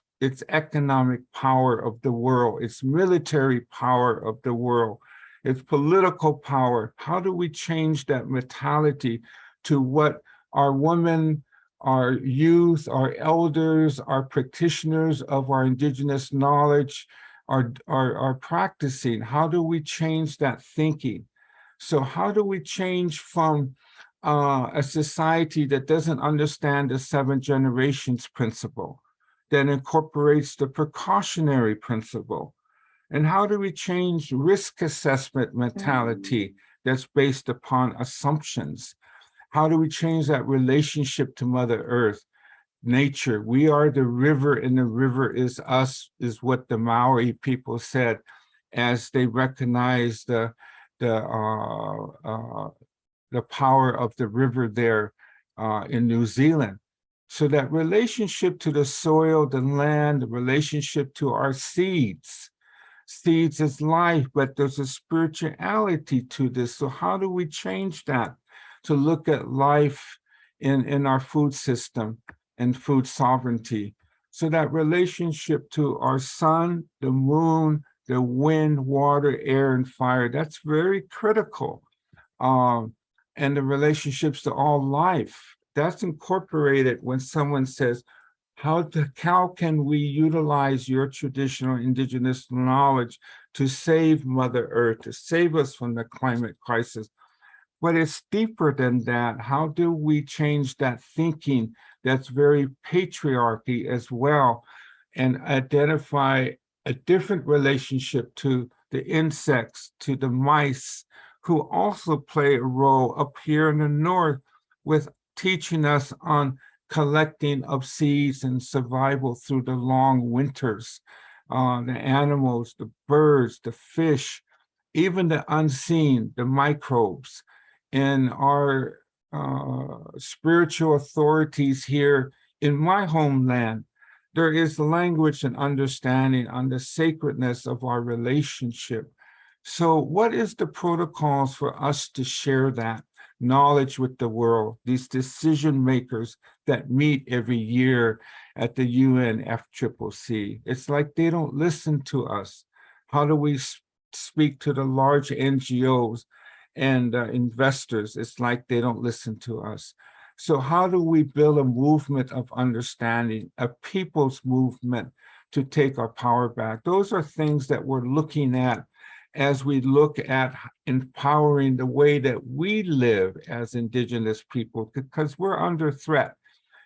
Speaker 11: economic power of the world, its military power of the world, its political power, how do we change that mentality to what our women, our youth, our elders, our practitioners of our indigenous knowledge are practicing? How do we change that thinking? So how do we change from a society that doesn't understand the 7 generations principle, that incorporates the precautionary principle? And how do we change risk assessment mentality that's based upon assumptions? How do we change that relationship to Mother Earth, nature? We are the river and the river is us, is what the Maori people said as they recognized the power of the river there in New Zealand. So that relationship to the soil, the land, the relationship to our seeds. Seeds is life, but there's a spirituality to this. So how do we change that to look at life in our food system and food sovereignty? So that relationship to our sun, the moon, the wind, water, air, and fire, that's very critical. And the relationships to all life, that's incorporated when someone says, how can we utilize your traditional indigenous knowledge to save Mother Earth, to save us from the climate crisis? But it's deeper than that. How do we change that thinking that's very patriarchy as well, and identify a different relationship to the insects, to the mice, who also play a role up here in the north with teaching us on collecting of seeds and survival through the long winters. The animals, the birds, the fish, even the unseen, the microbes. And our spiritual authorities here in my homeland, there is language and understanding on the sacredness of our relationship. So what is the protocols for us to share that knowledge with the world, these decision makers that meet every year at the UNFCCC? It's like they don't listen to us. How do we speak to the large NGOs and investors? It's like they don't listen to us. So how do we build a movement of understanding, a people's movement to take our power back? Those are things that we're looking at as we look at empowering the way that we live as Indigenous people, because we're under threat.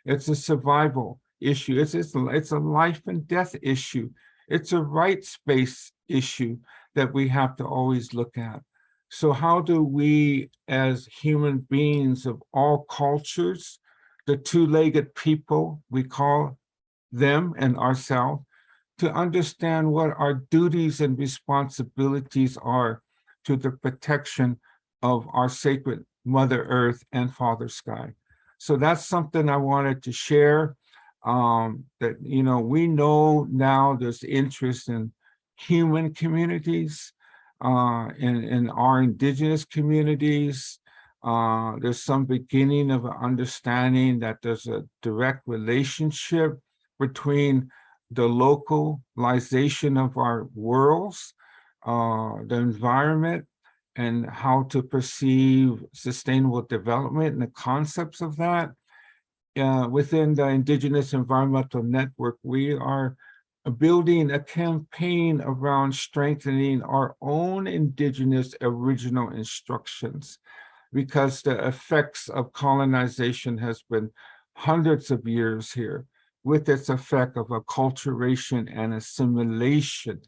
Speaker 11: It's a survival issue. It's a life and death issue. It's a rights-based issue that we have to always look at. So how do we, as human beings of all cultures, the two-legged people, we call them and ourselves, to understand what our duties and responsibilities are to the protection of our sacred Mother Earth and Father Sky. So that's something I wanted to share, that, you know, we know now there's interest in human communities, in our indigenous communities. There's some beginning of an understanding that there's a direct relationship between the localization of our worlds, the environment, and how to perceive sustainable development and the concepts of that. Within the Indigenous Environmental Network, we are building a campaign around strengthening our own Indigenous original instructions, because the effects of colonization has been hundreds of years here, with its effect of acculturation and assimilation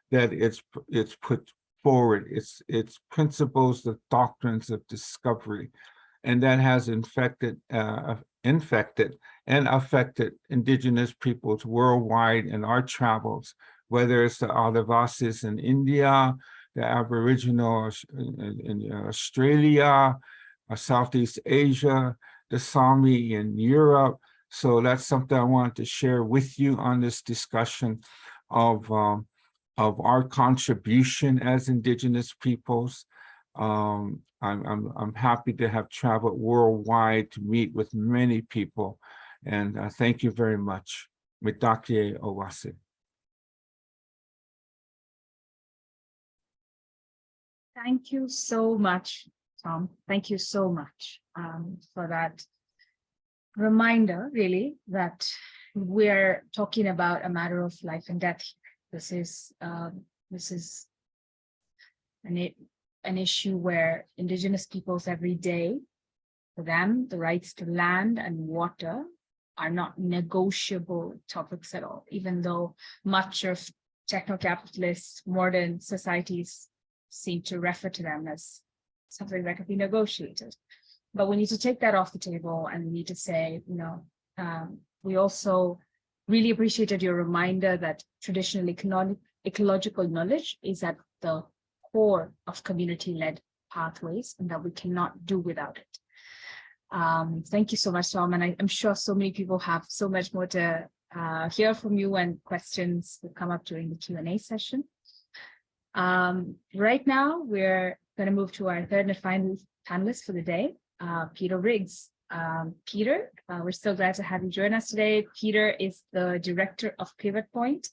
Speaker 11: that it's put forward, its principles, the doctrines of discovery, and that has infected and affected Indigenous peoples worldwide in our travels, whether it's the Adivasis in India, the Aboriginal in Australia, Southeast Asia, the Sami in Europe. So that's something I wanted to share with you on this discussion. of our contribution as Indigenous peoples. I'm happy to have traveled worldwide to meet with many people, and thank you very much. Mitakie Owase.
Speaker 1: Thank you so much, Tom. Thank you so much for that reminder, really, that we're talking about a matter of life and death. This is an issue where Indigenous peoples every day, for them, the rights to land and water are not negotiable topics at all, even though much of techno-capitalist modern societies seem to refer to them as something that could be negotiated. But we need to take that off the table, and we need to say, we also really appreciated your reminder that traditional ecological knowledge is at the core of community-led pathways, and that we cannot do without it. Thank you so much, Tom, and I'm sure so many people have so much more to hear from you, and questions will come up during the Q&A session. Right now, we're going to move to our third and final panelist for the day, Peter Riggs. Peter, we're so glad to have you join us today. Peter is the director of Pivot Point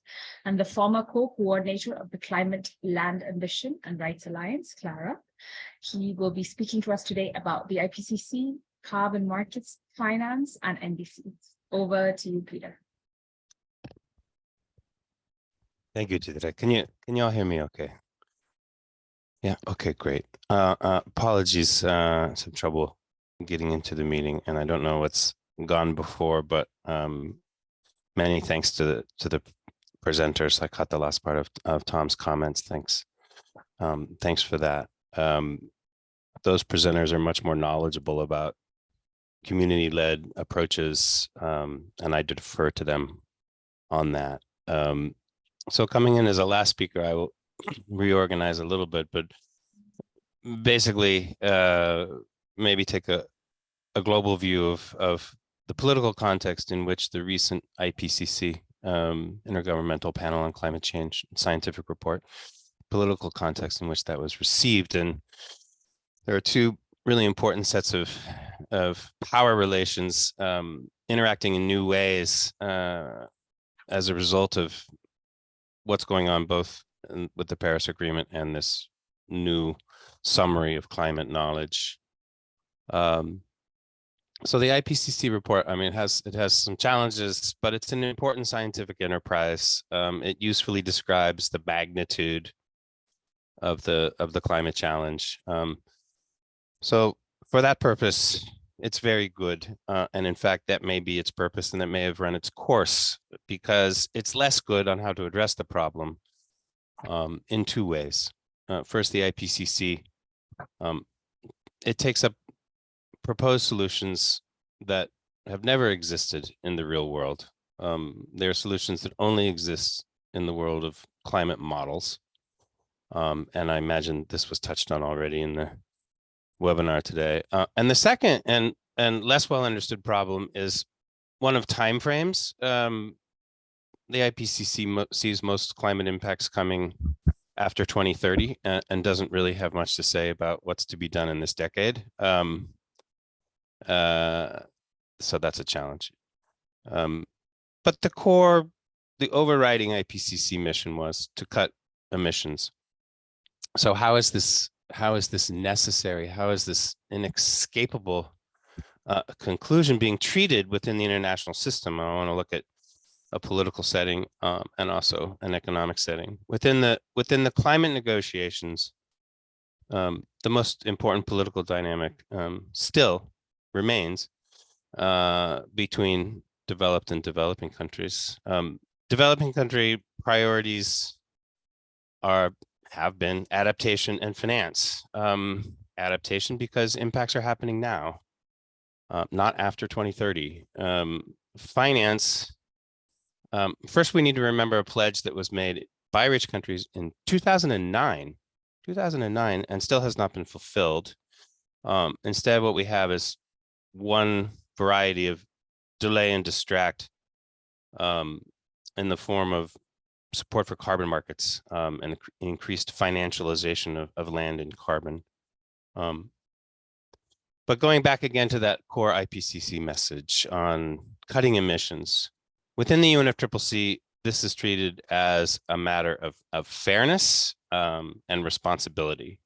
Speaker 1: and the former co-coordinator of the Climate, Land Ambition and Rights Alliance, CLARA. He will be speaking to us today about the IPCC, carbon markets, finance, and NDCs. Over to you, Peter.
Speaker 12: Thank you, Jidra. Can you all hear me okay? Yeah, okay, great. Apologies, some trouble getting into the meeting, and I don't know what's gone before, but many thanks to the presenters. I caught the last part of Tom's comments. Thanks. Thanks for that. Those presenters are much more knowledgeable about community-led approaches, and I defer to them on that. So coming in as a last speaker, I will reorganize a little bit, but basically maybe take a global view of the political context in which the recent IPCC, Intergovernmental Panel on Climate Change scientific report, political context in which that was received. And there are two really important sets of power relations interacting in new ways as a result of what's going on both with the Paris Agreement and this new summary of climate knowledge. So the IPCC report, I mean, it has some challenges, but it's an important scientific enterprise. It usefully describes the magnitude of the climate challenge. So for that purpose, it's very good. And in fact, that may be its purpose, and that may have run its course, because it's less good on how to address the problem in two ways. First, the IPCC, it takes up proposed solutions that have never existed in the real world. There are solutions that only exist in the world of climate models. And I imagine this was touched on already in the webinar today. And the second and less well understood problem is one of timeframes. The IPCC sees most climate impacts coming after 2030 and doesn't really have much to say about what's to be done in this decade. So that's a challenge. But the overriding IPCC mission was to cut emissions. So how is this necessary? How is this inescapable conclusion being treated within the international system? I want to look at a political setting and also an economic setting. Within the climate negotiations, the most important political dynamic still remains between developed and developing countries. Developing country priorities have been adaptation and finance. Adaptation because impacts are happening now, not after 2030. Finance, first we need to remember a pledge that was made by rich countries in 2009, and still has not been fulfilled. Instead, what we have is one variety of delay and distract in the form of support for carbon markets and increased financialization of land and carbon. But going back again to that core IPCC message on cutting emissions, within the UNFCCC, this is treated as a matter of fairness and responsibility.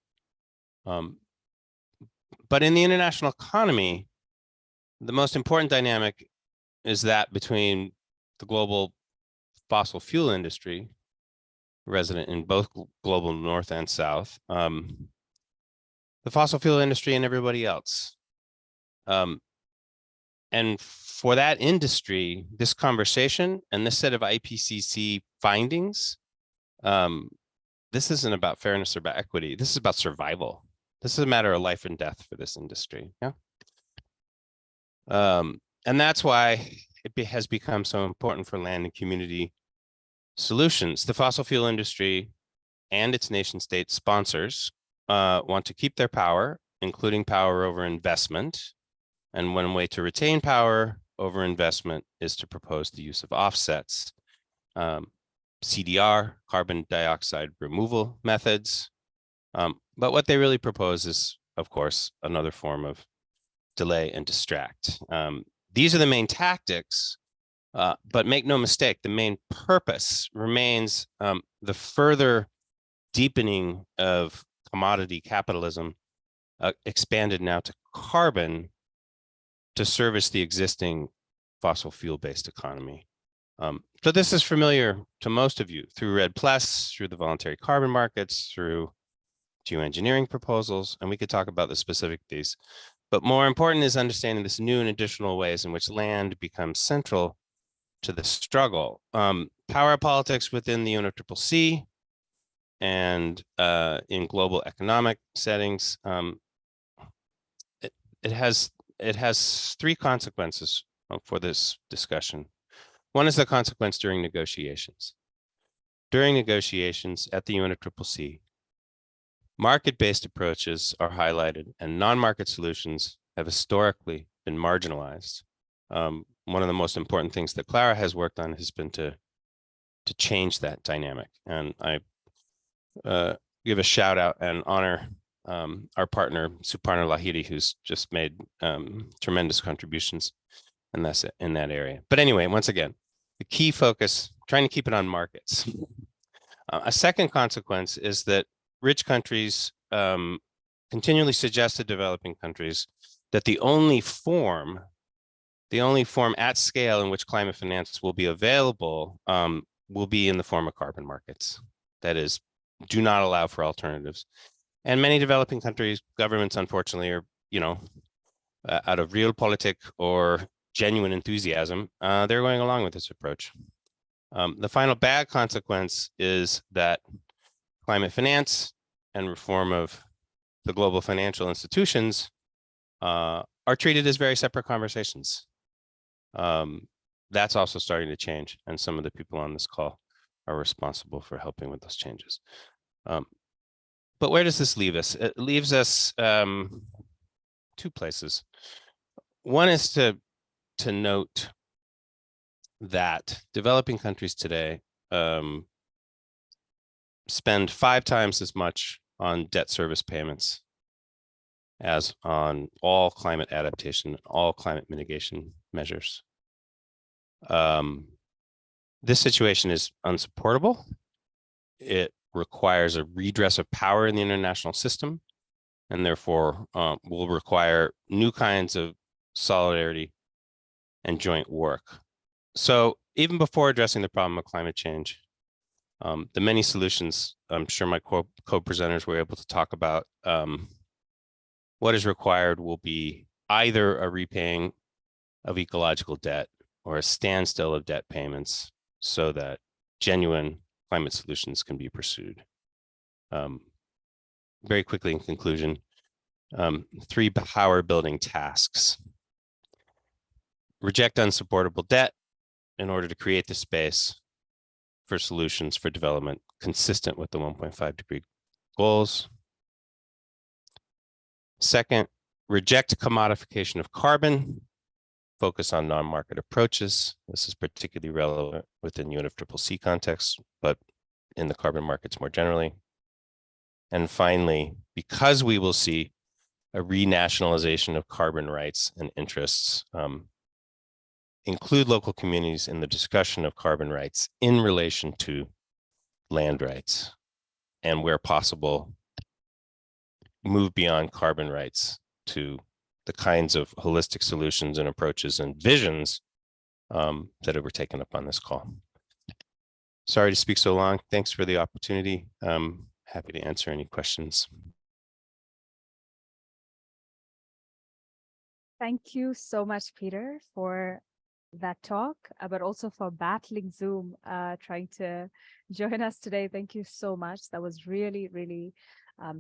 Speaker 12: But in the international economy, the most important dynamic is that between the global fossil fuel industry, resident in both global north and south, the fossil fuel industry and everybody else. And for that industry, this conversation and this set of IPCC findings, this isn't about fairness or about equity. This is about survival. This is a matter of life and death for this industry. Yeah. And that's why it has become so important for land and community solutions. The fossil fuel industry and its nation state sponsors want to keep their power, including power over investment. And one way to retain power over investment is to propose the use of offsets, CDR, carbon dioxide removal methods. But what they really propose is, of course, another form of delay and distract. These are the main tactics, but make no mistake, the main purpose remains the further deepening of commodity capitalism, expanded now to carbon to service the existing fossil fuel-based economy. So this is familiar to most of you through REDD+, through the voluntary carbon markets, through geoengineering proposals, and we could talk about the specific of these. But more important is understanding this new and additional ways in which land becomes central to the struggle. Power politics within the UNFCCC and in global economic settings, it has three consequences for this discussion. One is the consequence during negotiations. During negotiations at the UNFCCC, market-based approaches are highlighted and non-market solutions have historically been marginalized. One of the most important things that Clara has worked on has been to change that dynamic. And I give a shout out and honor our partner, Suparna Lahiri, who's just made tremendous contributions in that area. But anyway, once again, the key focus, trying to keep it on markets. A second consequence is that rich countries continually suggest to developing countries that the only form at scale in which climate finance will be available will be in the form of carbon markets. That is, do not allow for alternatives. And many developing countries, governments, unfortunately, are, out of realpolitik or genuine enthusiasm, they're going along with this approach. The final bad consequence is that climate finance and reform of the global financial institutions are treated as very separate conversations. That's also starting to change, and some of the people on this call are responsible for helping with those changes. But where does this leave us? It leaves us two places. One is to note that developing countries today spend 5 times as much on debt service payments as on all climate adaptation, all climate mitigation measures. This situation is unsupportable. It requires a redress of power in the international system, and therefore will require new kinds of solidarity and joint work. So even before addressing the problem of climate change, the many solutions, I'm sure my co-presenters were able to talk about, what is required will be either a repaying of ecological debt or a standstill of debt payments so that genuine climate solutions can be pursued. Very quickly in conclusion, 3 power building tasks. Reject unsupportable debt in order to create the space for solutions for development consistent with the 1.5 degree goals. Second, reject commodification of carbon focus on non-market approaches. This is particularly relevant within UNFCCC context, but in the carbon markets more generally. And finally, because we will see a renationalization of carbon rights and interests, include local communities in the discussion of carbon rights in relation to land rights, and where possible, move beyond carbon rights to the kinds of holistic solutions and approaches and visions that were taken up on this call. Sorry to speak so long. Thanks for the opportunity. Happy to answer any questions.
Speaker 1: Thank you so much, Peter, for that talk, but also for battling Zoom, trying to join us today. Thank you so much. That was really, really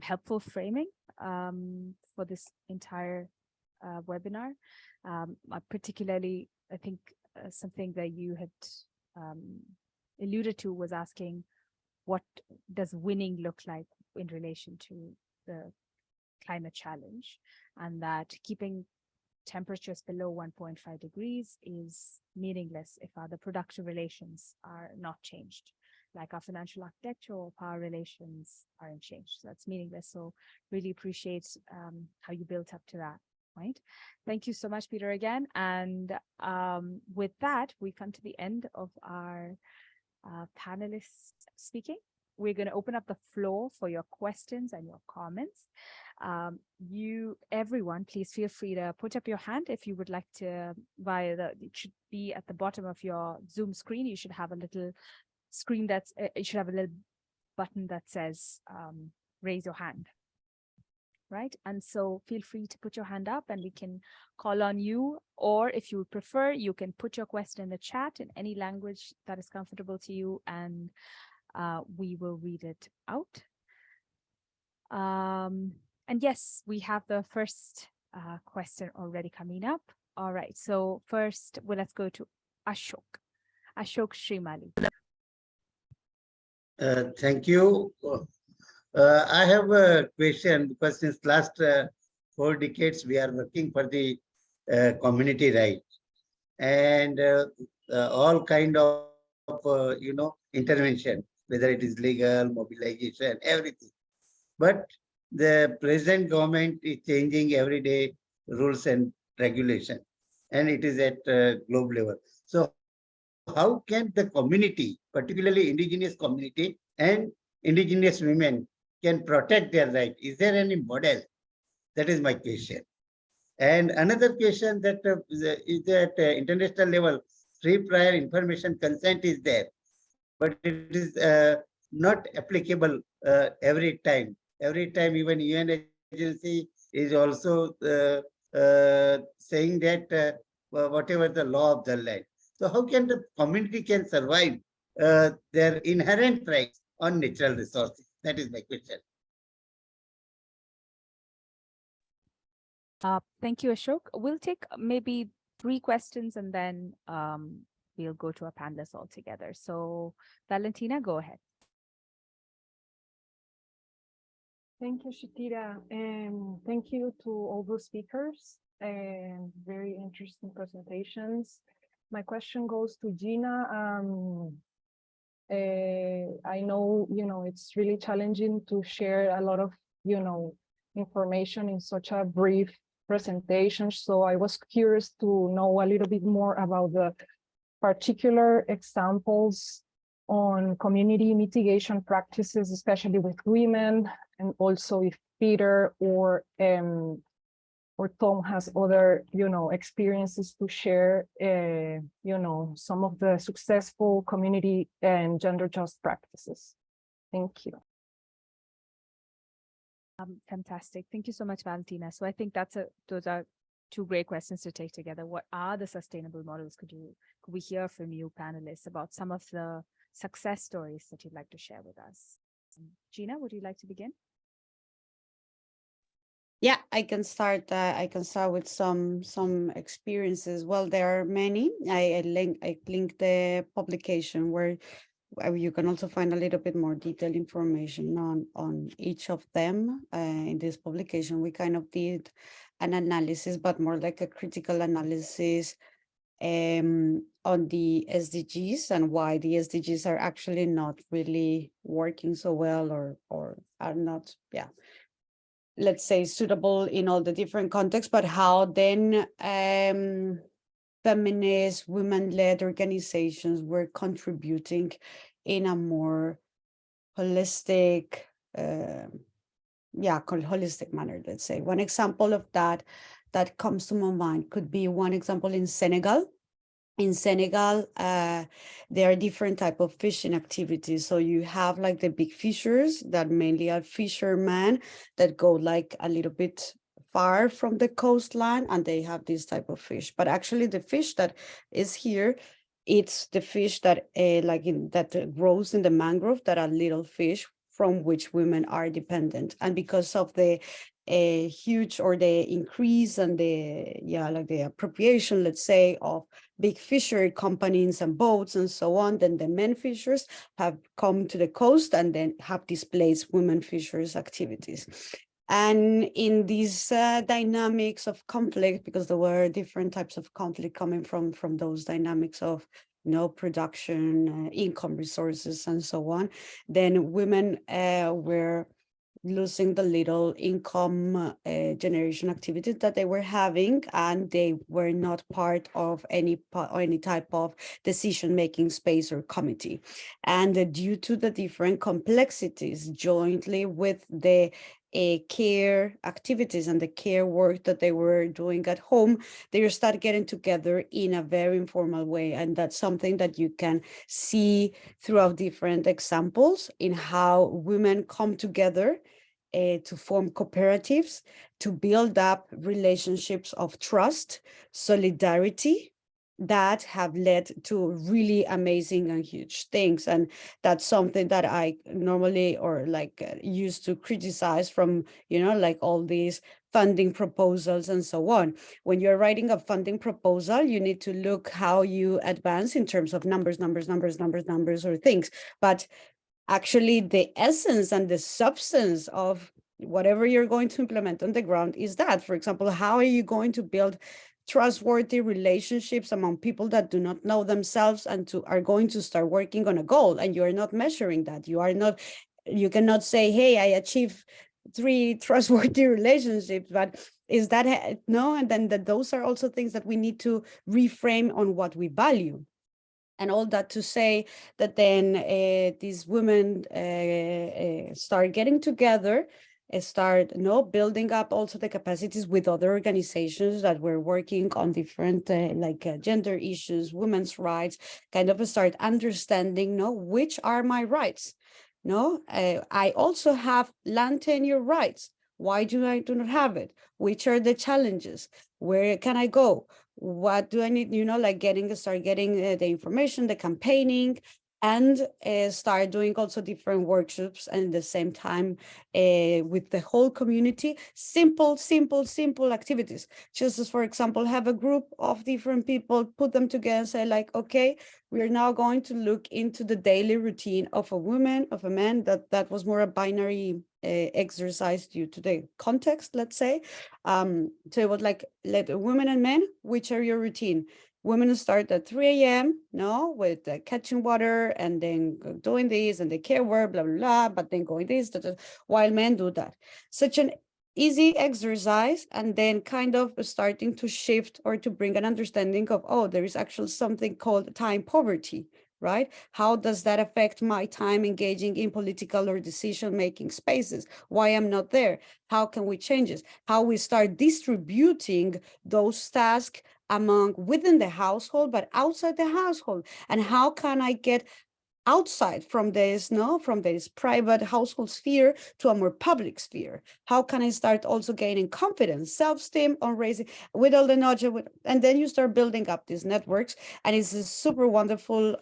Speaker 1: helpful framing for this entire webinar. Particularly, I think something that you had alluded to was asking, what does winning look like in relation to the climate challenge, and that keeping temperatures below 1.5 degrees is meaningless if other productive relations are not changed, like our financial architecture or power relations aren't changed. So that's meaningless. So really appreciate how you built up to that point. Thank you so much, Peter, again. And with that, we come to the end of our panelists speaking. We're going to open up the floor for your questions and your comments. Everyone, please feel free to put up your hand if you would like to, it should be at the bottom of your Zoom screen. You should have a little screen you should have a little button that says raise your hand, right? And so feel free to put your hand up and we can call on you, or if you would prefer, you can put your question in the chat in any language that is comfortable to you, and we will read it out. And yes, we have the first question already coming up. All right, so first, let's go to Ashok Srimali.
Speaker 13: Thank you. I have a question, because since last 4 decades, we are working for the community right, and all kind of intervention, whether it is legal, mobilization, everything. But the present government is changing every day rules and regulation, and it is at global level. So how can the community, particularly indigenous community and indigenous women, can protect their right? Is there any model? That is my question. And another question, that is at international level, free prior information consent is there, but it is not applicable every time. Every time, even UN agency is also saying that whatever the law of the land. So how can the community can survive their inherent rights on natural resources? That is my question.
Speaker 1: Thank you, Ashok. We'll take maybe 3 questions and then we'll go to our panelists all together. So Valentina, go ahead.
Speaker 14: Thank you, Shakira, and thank you to all the speakers, and very interesting presentations. My question goes to Gina. I know, it's really challenging to share a lot of, information in such a brief presentation. So I was curious to know a little bit more about the particular examples on community mitigation practices, especially with women, and also if Peter or Tom has other, experiences to share, some of the successful community and gender just practices. Thank you.
Speaker 1: Fantastic. Thank you so much, Valentina. So I think those are 2 great questions to take together. What are the sustainable models? Could we hear from you panelists about some of the success stories that you'd like to share with us? Gina, would you like to begin?
Speaker 10: Yeah, I can start. I can start with some experiences. Well, there are many. I linked the publication where you can also find a little bit more detailed information on each of them. In this publication, we kind of did an analysis, but more like a critical analysis on the SDGs and why the SDGs are actually not really working so well or are not, let's say, suitable in all the different contexts, but how then feminist, women-led organizations were contributing in a more holistic, holistic manner, let's say. One example of that comes to my mind could be one example in Senegal. In Senegal, there are different type of fishing activities. So you have like the big fishers that mainly are fishermen that go like a little bit far from the coastline, and they have this type of fish. But actually the fish that is here, it's the fish that that grows in the mangrove, that are little fish from which women are dependent. And because of the huge, or the increase and the appropriation, let's say, of big fishery companies and boats and so on, then the men fishers have come to the coast and then have displaced women fishers activities. And in these dynamics of conflict, because there were different types of conflict coming from those dynamics of production, income resources, and so on, then women were losing the little income generation activities that they were having, and they were not part of any type of decision-making space or committee. And due to the different complexities, jointly with the care activities and the care work that they were doing at home, they start getting together in a very informal way. And that's something that you can see throughout different examples in how women come together to form cooperatives, to build up relationships of trust, solidarity, that have led to really amazing and huge things. And that's something that I normally used to criticize from, like all these funding proposals and so on. When you're writing a funding proposal, you need to look how you advance in terms of numbers or things. But actually the essence and the substance of whatever you're going to implement on the ground is that, for example, how are you going to build trustworthy relationships among people that do not know themselves and are going to start working on a goal, and you are not measuring that. You cannot say, hey, I achieved 3 trustworthy relationships, but is that no? And then those are also things that we need to reframe on what we value. And all that to say that then these women start getting together, start building up also the capacities with other organizations that were working on different gender issues, women's rights, kind of start understanding, which are my rights. I also have land tenure rights. Why do I not have it? Which are the challenges? Where can I go? What do I need? Start getting the information, the campaigning, and start doing also different workshops, and at the same time with the whole community, simple activities. Just as, for example, have a group of different people, put them together and say okay, we are now going to look into the daily routine of a woman, of a man. That was more a binary exercise due to the context, let's say. So it was let women and men, which are your routine? Women start at 3 a.m., with catching water and then doing this and the care work, blah, blah, blah, but then going this, while men do that. Such an easy exercise, and then kind of starting to shift or to bring an understanding of, there is actually something called time poverty, right? How does that affect my time engaging in political or decision-making spaces? Why I'm not there? How can we change this? How we start distributing those tasks within the household, but outside the household? And how can I get outside from this private household sphere to a more public sphere? How can I start also gaining confidence, self-esteem on raising with all the knowledge, and then you start building up these networks, and it's a super wonderful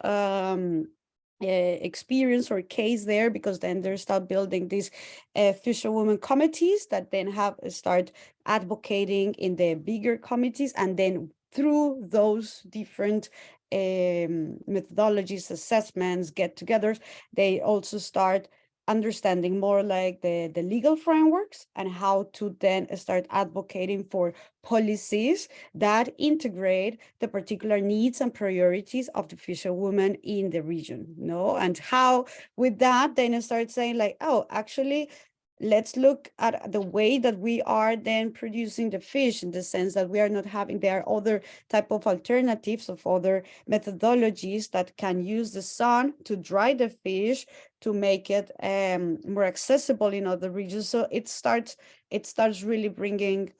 Speaker 10: experience or case there, because then they start building these fisherwomen committees that then start advocating in the bigger committees, and then through those different methodologies, assessments, get-togethers, they also start understanding more like the legal frameworks and how to then start advocating for policies that integrate the particular needs and priorities of the fisherwomen in the region, no? And how with that, then start saying like, oh, actually, let's look at the way that we are then producing the fish, in the sense that we are not having, there are other type of alternatives of other methodologies that can use the sun to dry the fish to make it more accessible in other regions. So it starts really bringing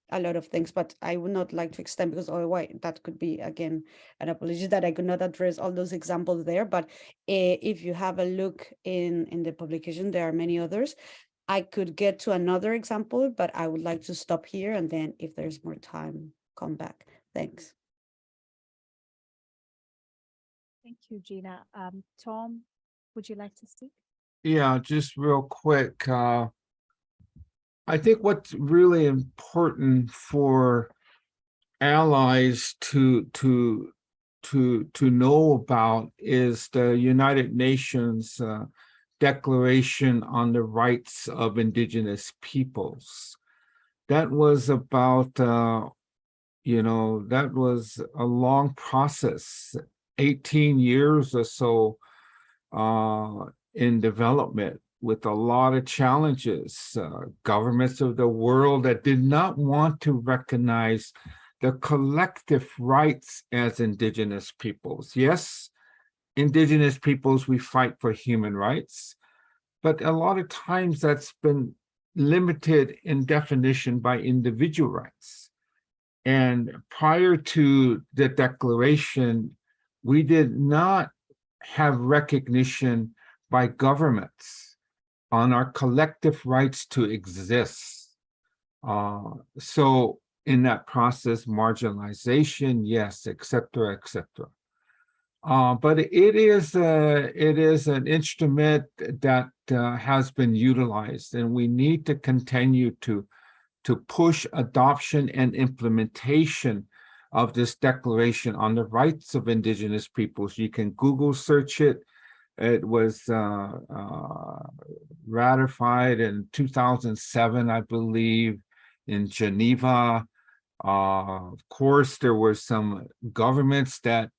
Speaker 10: a lot of things, but I would not like to extend, because otherwise that could be, again, an apology that I could not address all those examples there. But if you have a look in the publication, there are many others. I could get to another example, but I would like to stop here, and then if there's more time, come back. Thanks.
Speaker 1: Thank you, Gina. Tom, would you like to speak?
Speaker 11: Yeah, just real quick. I think what's really important for allies to know about is the United Nations Declaration on the Rights of Indigenous Peoples. That was about, that was a long process, 18 years or so in development, with a lot of challenges, governments of the world that did not want to recognize the collective rights as Indigenous peoples. Yes, Indigenous peoples, we fight for human rights, but a lot of times that's been limited in definition by individual rights. And prior to the declaration, we did not have recognition by governments on our collective rights to exist. So in that process, marginalization, yes, et cetera, et cetera. But it is an instrument that has been utilized, and we need to continue to push adoption and implementation of this Declaration on the Rights of Indigenous Peoples. You can Google search it. It was ratified in 2007, I believe, in Geneva. Of course, there were some governments that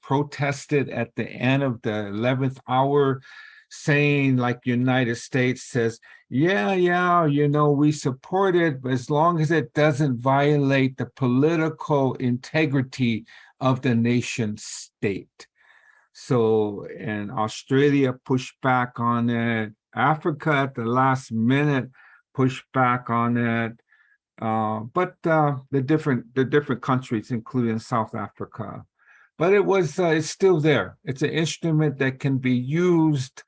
Speaker 11: protested at the end of the 11th hour, saying, like United States says, yeah, we support it, but as long as it doesn't violate the political integrity of the nation state. So, and Australia pushed back on it. Africa at the last minute pushed back on it. But the different countries, including South Africa. But it's still there. It's an instrument that can be used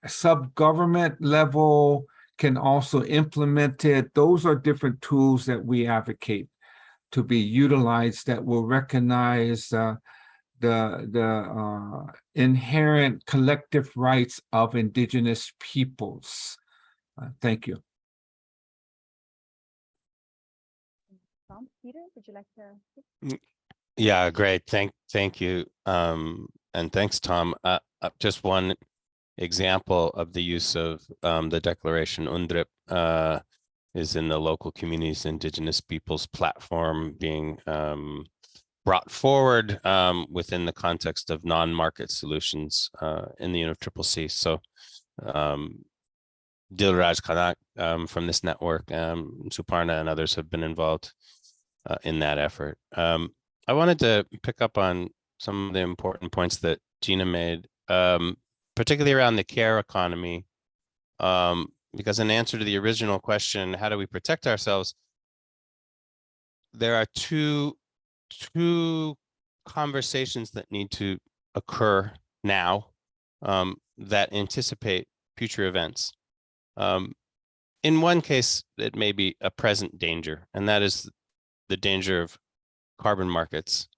Speaker 11: sub-government level, can also implement it. Those are different tools that we advocate to be utilized that will recognize the inherent collective rights of Indigenous peoples. Thank you.
Speaker 1: Tom, Peter, would you like to speak?
Speaker 12: Yeah, great. Thank you. And thanks, Tom. Just one example of the use of the declaration, UNDRIP, is in the local communities Indigenous peoples platform being brought forward within the context of non-market solutions in the UNFCCC. So Dilraj Khanak from this network, Suparna and others have been involved in that effort. I wanted to pick up on some of the important points that Gina made, particularly around the care economy, because in answer to the original question, how do we protect ourselves? There are two conversations that need to occur now that anticipate future events. In one case, it may be a present danger, and that is the danger of carbon markets.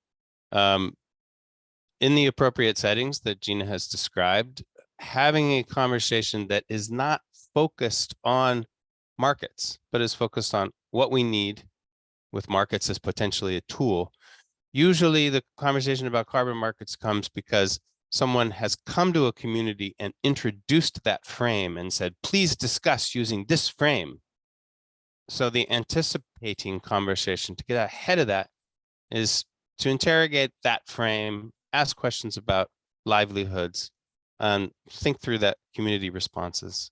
Speaker 12: In the appropriate settings that Gina has described, having a conversation that is not focused on markets, but is focused on what we need, with markets as potentially a tool, Usually the conversation about carbon markets comes because someone has come to a community and introduced that frame and said, please discuss using this frame. So the anticipating conversation to get ahead of that is to interrogate that frame, ask questions about livelihoods, and think through that community responses.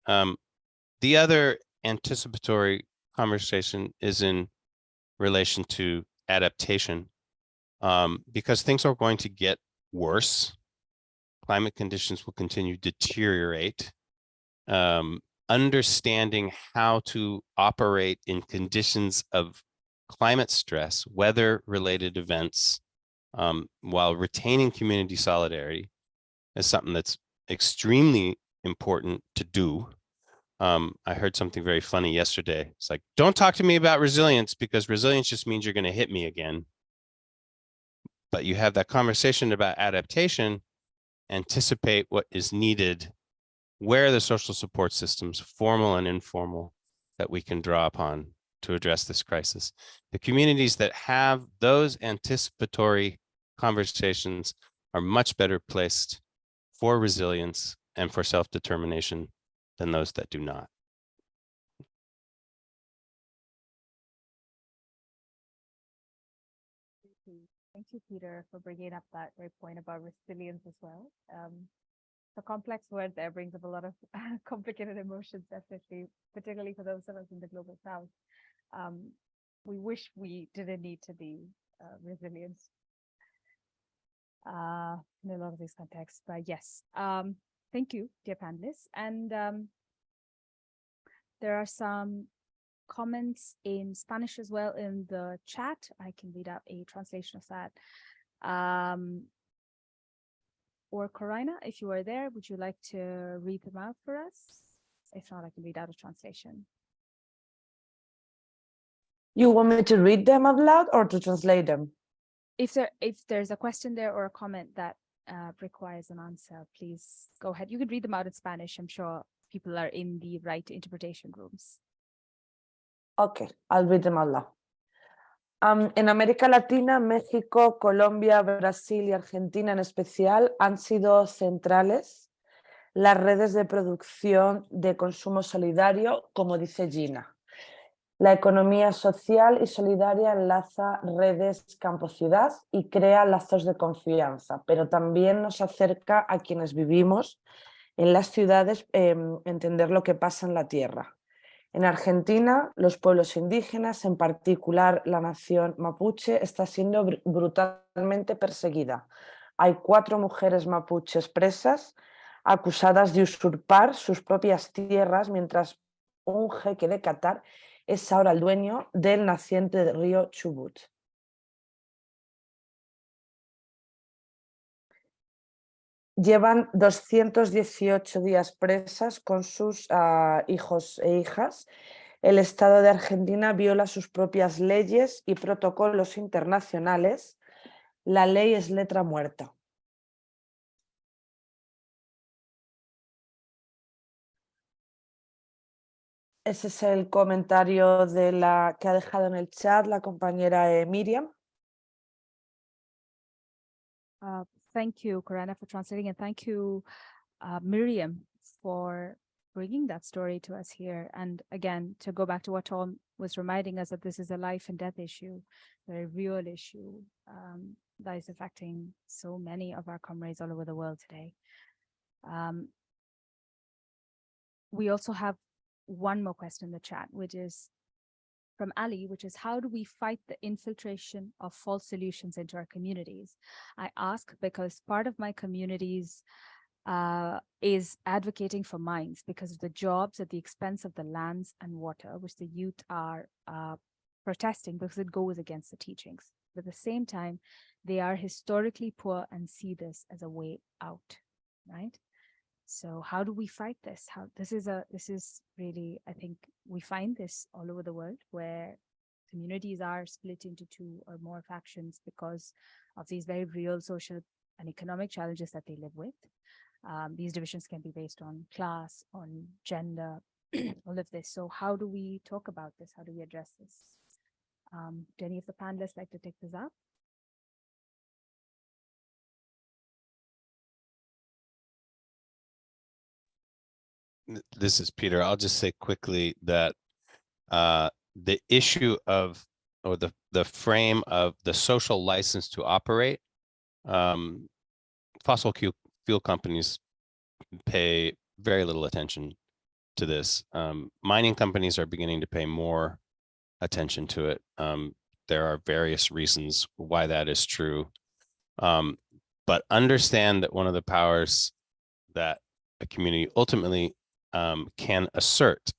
Speaker 12: The other anticipatory conversation is in relation to adaptation, because things are going to get worse. Climate conditions will continue to deteriorate. Understanding how to operate in conditions of climate stress, weather-related events, while retaining community solidarity is something that's extremely important to do. I heard something very funny yesterday. It's like, don't talk to me about resilience because resilience just means you're going to hit me again. But you have that conversation about adaptation, anticipate what is needed, where are the social support systems, formal and informal, that we can draw upon to address this crisis. The communities that have those anticipatory conversations are much better placed for resilience and for self-determination than those that do not.
Speaker 1: Thank you, Peter, for bringing up that great point about resilience as well. The complex word there brings up a lot of complicated emotions, definitely, particularly for those of us in the global south. We wish we didn't need to be resilient in a lot of these contexts, but yes. Thank you, dear panelists. And there are some comments in Spanish as well in the chat. I can read out a translation of that. Or Corina, if you are there, would you like to read them out for us? If not, I can read out a translation.
Speaker 9: You want me to read them out loud or to translate them?
Speaker 1: If there's a question there or a comment that requires an answer, please go ahead. You can read them out in Spanish. I'm sure people are in the right interpretation rooms.
Speaker 9: Okay, I'll read them out loud. En América Latina, México, Colombia, Brasil y Argentina en especial han sido centrales las redes de producción de consumo solidario, como dice Gina. La economía social y solidaria enlaza redes campo-ciudad y crea lazos de confianza, pero también nos acerca a quienes vivimos en las ciudades entender lo que pasa en la tierra. En Argentina, los pueblos indígenas, en particular la nación mapuche, está siendo brutalmente perseguida. Hay 4 mujeres mapuches presas acusadas de usurpar sus propias tierras, mientras un jeque de Qatar es ahora el dueño del naciente del río Chubut. Llevan 218 días presas con sus hijos e hijas. El Estado de Argentina viola sus propias leyes y protocolos internacionales. La ley es letra muerta. Ese es el comentario que ha dejado en el chat la compañera Miriam.
Speaker 1: Thank you, Corina, for translating, and thank you, Miriam, for bringing that story to us here. And again, to go back to what Tom was reminding us, that this is a life and death issue, a very real issue that is affecting so many of our comrades all over the world today. We also have one more question in the chat, which is from Ali, which is, how do we fight the infiltration of false solutions into our communities? I ask because part of my communities is advocating for mines because of the jobs at the expense of the lands and water, which the youth are protesting because it goes against the teachings. But at the same time, they are historically poor and see this as a way out, right? So how do we fight this? This is really, I think we find this all over the world, where communities are split into 2 or more factions because of these very real social and economic challenges that they live with. These divisions can be based on class, on gender, all of this. So how do we talk about this? How do we address this? Do any of the panelists like to take this up?
Speaker 12: This is Peter. I'll just say quickly that the issue of, or the frame of the social license to operate, fossil fuel companies pay very little attention to this. Mining companies are beginning to pay more attention to it. There are various reasons why that is true. But understand that one of the powers that a community ultimately can assert,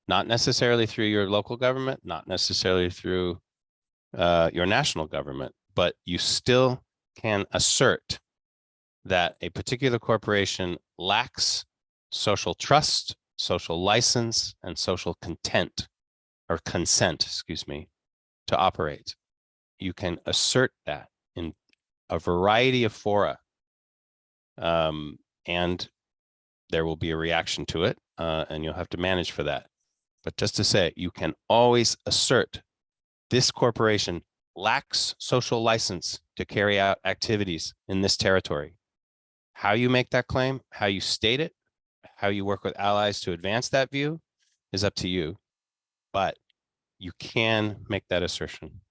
Speaker 12: not necessarily through your local government, not necessarily through your national government, but you still can assert that a particular corporation lacks social trust, social license, and social consent, excuse me, to operate. You can assert that in a variety of fora, and there will be a reaction to it, and you'll have to manage for that. But just to say, you can always assert this corporation lacks social license to carry out activities in this territory. How you make that claim, how you state it, how you work with allies to advance that view is up to you, but you can make that assertion.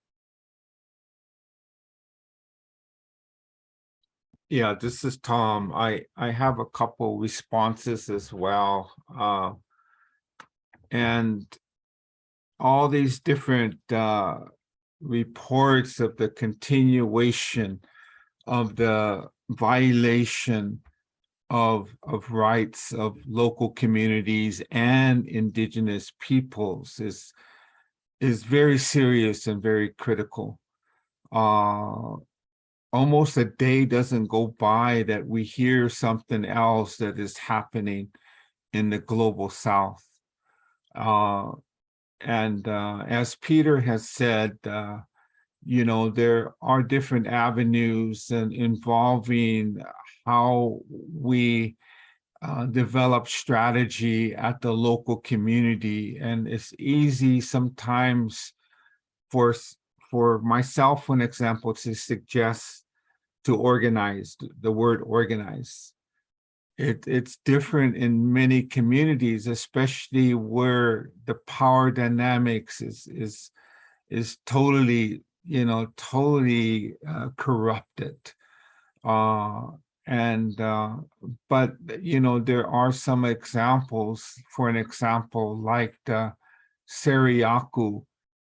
Speaker 11: Yeah, this is Tom. I have a couple responses as well. And all these different reports of the continuation of the violation of rights of local communities and indigenous peoples is very serious and very critical. Almost a day doesn't go by that we hear something else that is happening in the global South. As Peter has said, you know, there are different avenues involving how we develop strategy at the local community. And it's easy sometimes for myself, for example, to suggest to organize, the word organize. It's different in many communities, especially where the power dynamics is totally, you know, totally corrupted. But you know, there are some examples, for an example, like the Sariaku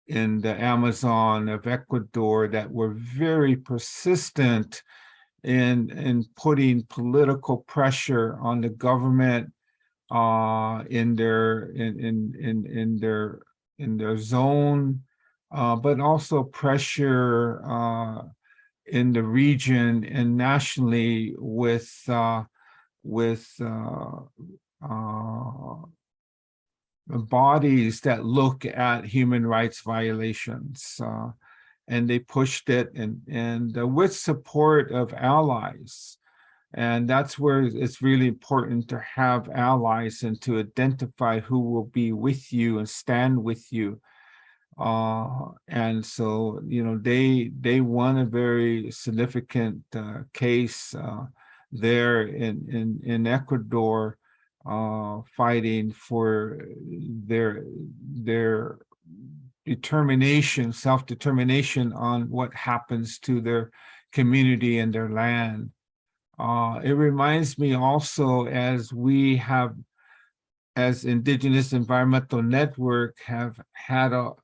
Speaker 11: in the Amazon of Ecuador, that were very persistent in putting political pressure on the government in their zone, but also pressure in the region and nationally with bodies that look at human rights violations, and they pushed it and with support of allies. And that's where it's really important to have allies and to identify who will be with you and stand with you. And so, you know, they won a very significant case there in Ecuador, fighting for their determination, self-determination on what happens to their community and their land. It reminds me also, as we have, as Indigenous Environmental Network, have had a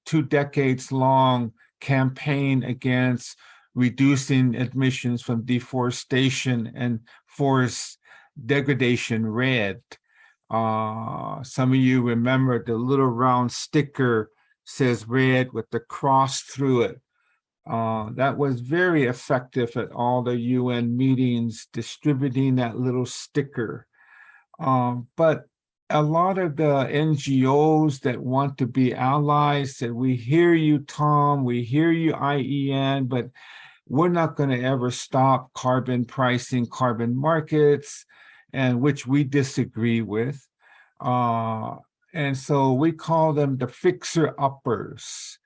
Speaker 11: 2 decades long campaign against reducing emissions from deforestation and forest degradation, REDD. Some of you remember the little round sticker says REDD with the cross through it. That was very effective at all the UN meetings, distributing that little sticker. But a lot of the NGOs that want to be allies said, we hear you, Tom, we hear you, IEN, but we're not going to ever stop carbon pricing, carbon markets, and which we disagree with. And so we call them the fixer-uppers.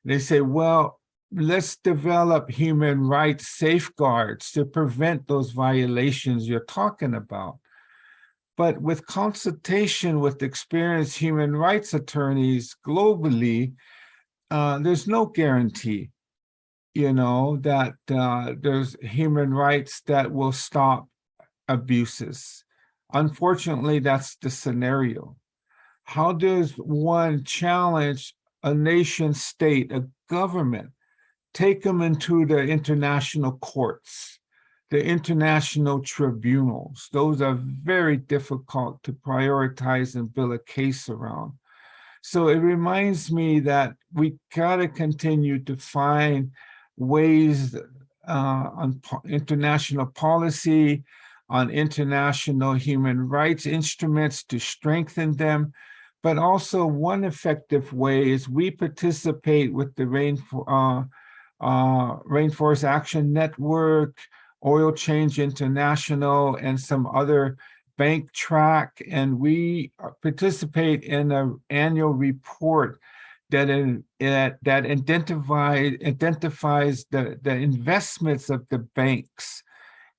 Speaker 11: They say, well, let's develop human rights safeguards to prevent those violations you're talking about. but with consultation with experienced human rights attorneys globally, there's no guarantee, that there's human rights that will stop abuses. Unfortunately, that's the scenario. How does one challenge a nation state, a government, take them into the international courts, the international tribunals? Those are very difficult to prioritize and build a case around. So it reminds me that we gotta continue to find ways on international policy, on international human rights instruments to strengthen them. But also one effective way is we participate with the Rainforest Action Network, Oil Change International, and some other bank track, and we participate in an annual report that identifies the investments of the banks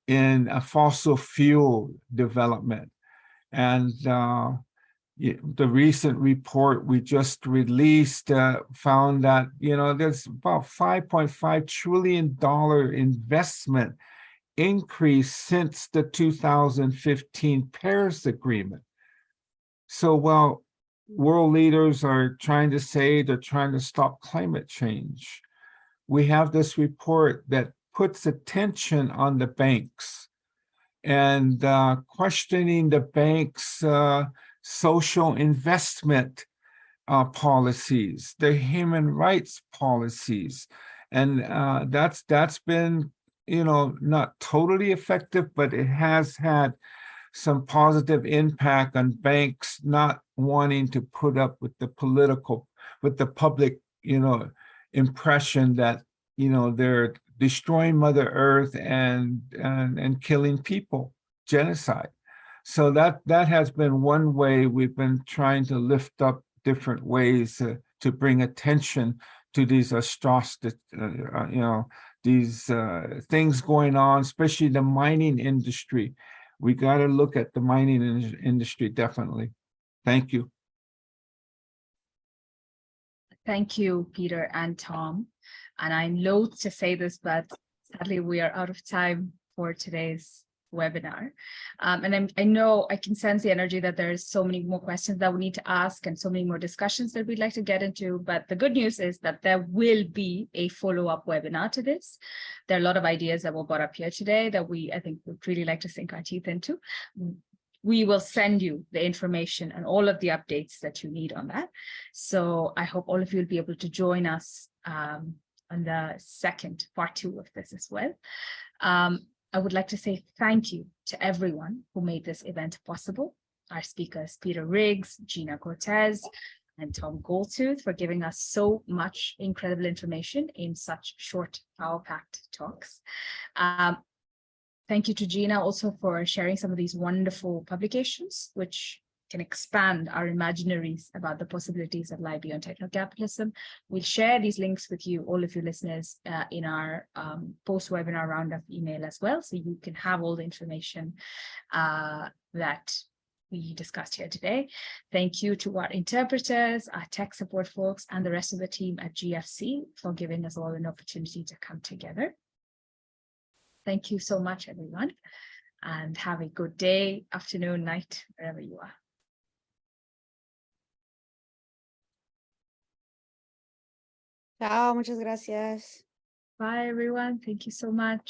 Speaker 11: in a fossil fuel development. And the recent report we just released found that there's about $5.5 trillion investment increase since the 2015 Paris Agreement. So while world leaders are trying to say they're trying to stop climate change, we have this report that puts attention on the banks and questioning the banks' social investment policies, their human rights policies. And that's been not totally effective, but it has had some positive impact on banks not wanting to put up with the public, impression that, they're destroying Mother Earth and killing people, genocide. So that has been one way we've been trying to lift up different ways to bring attention to these atrocities, these things going on, especially the mining industry. We got to look at the mining industry, definitely. Thank you.
Speaker 1: Thank you, Peter and Tom. And I'm loath to say this, but sadly we are out of time for today's webinar. And I know I can sense the energy that there's so many more questions that we need to ask and so many more discussions that we'd like to get into. But the good news is that there will be a follow-up webinar to this. There are a lot of ideas that were brought up here today that I think would really like to sink our teeth into. We will send you the information and all of the updates that you need on that. So I hope all of you will be able to join us on the second part 2 of this as well. I would like to say thank you to everyone who made this event possible. Our speakers, Peter Riggs, Gina Cortez, and Tom Goldtooth, for giving us so much incredible information in such short, power-packed talks. Thank you to Gina also for sharing some of these wonderful publications, which can expand our imaginaries about the possibilities that lie beyond techno-capitalism. We'll share these links with you, all of you listeners, in our post-webinar roundup email as well, so you can have all the information that we discussed here today. Thank you to our interpreters, our tech support folks, and the rest of the team at GFC for giving us all an opportunity to come together. Thank you so much, everyone, and have a good day, afternoon, night, wherever you are.
Speaker 10: Chao, muchas gracias.
Speaker 1: Bye, everyone. Thank you so much.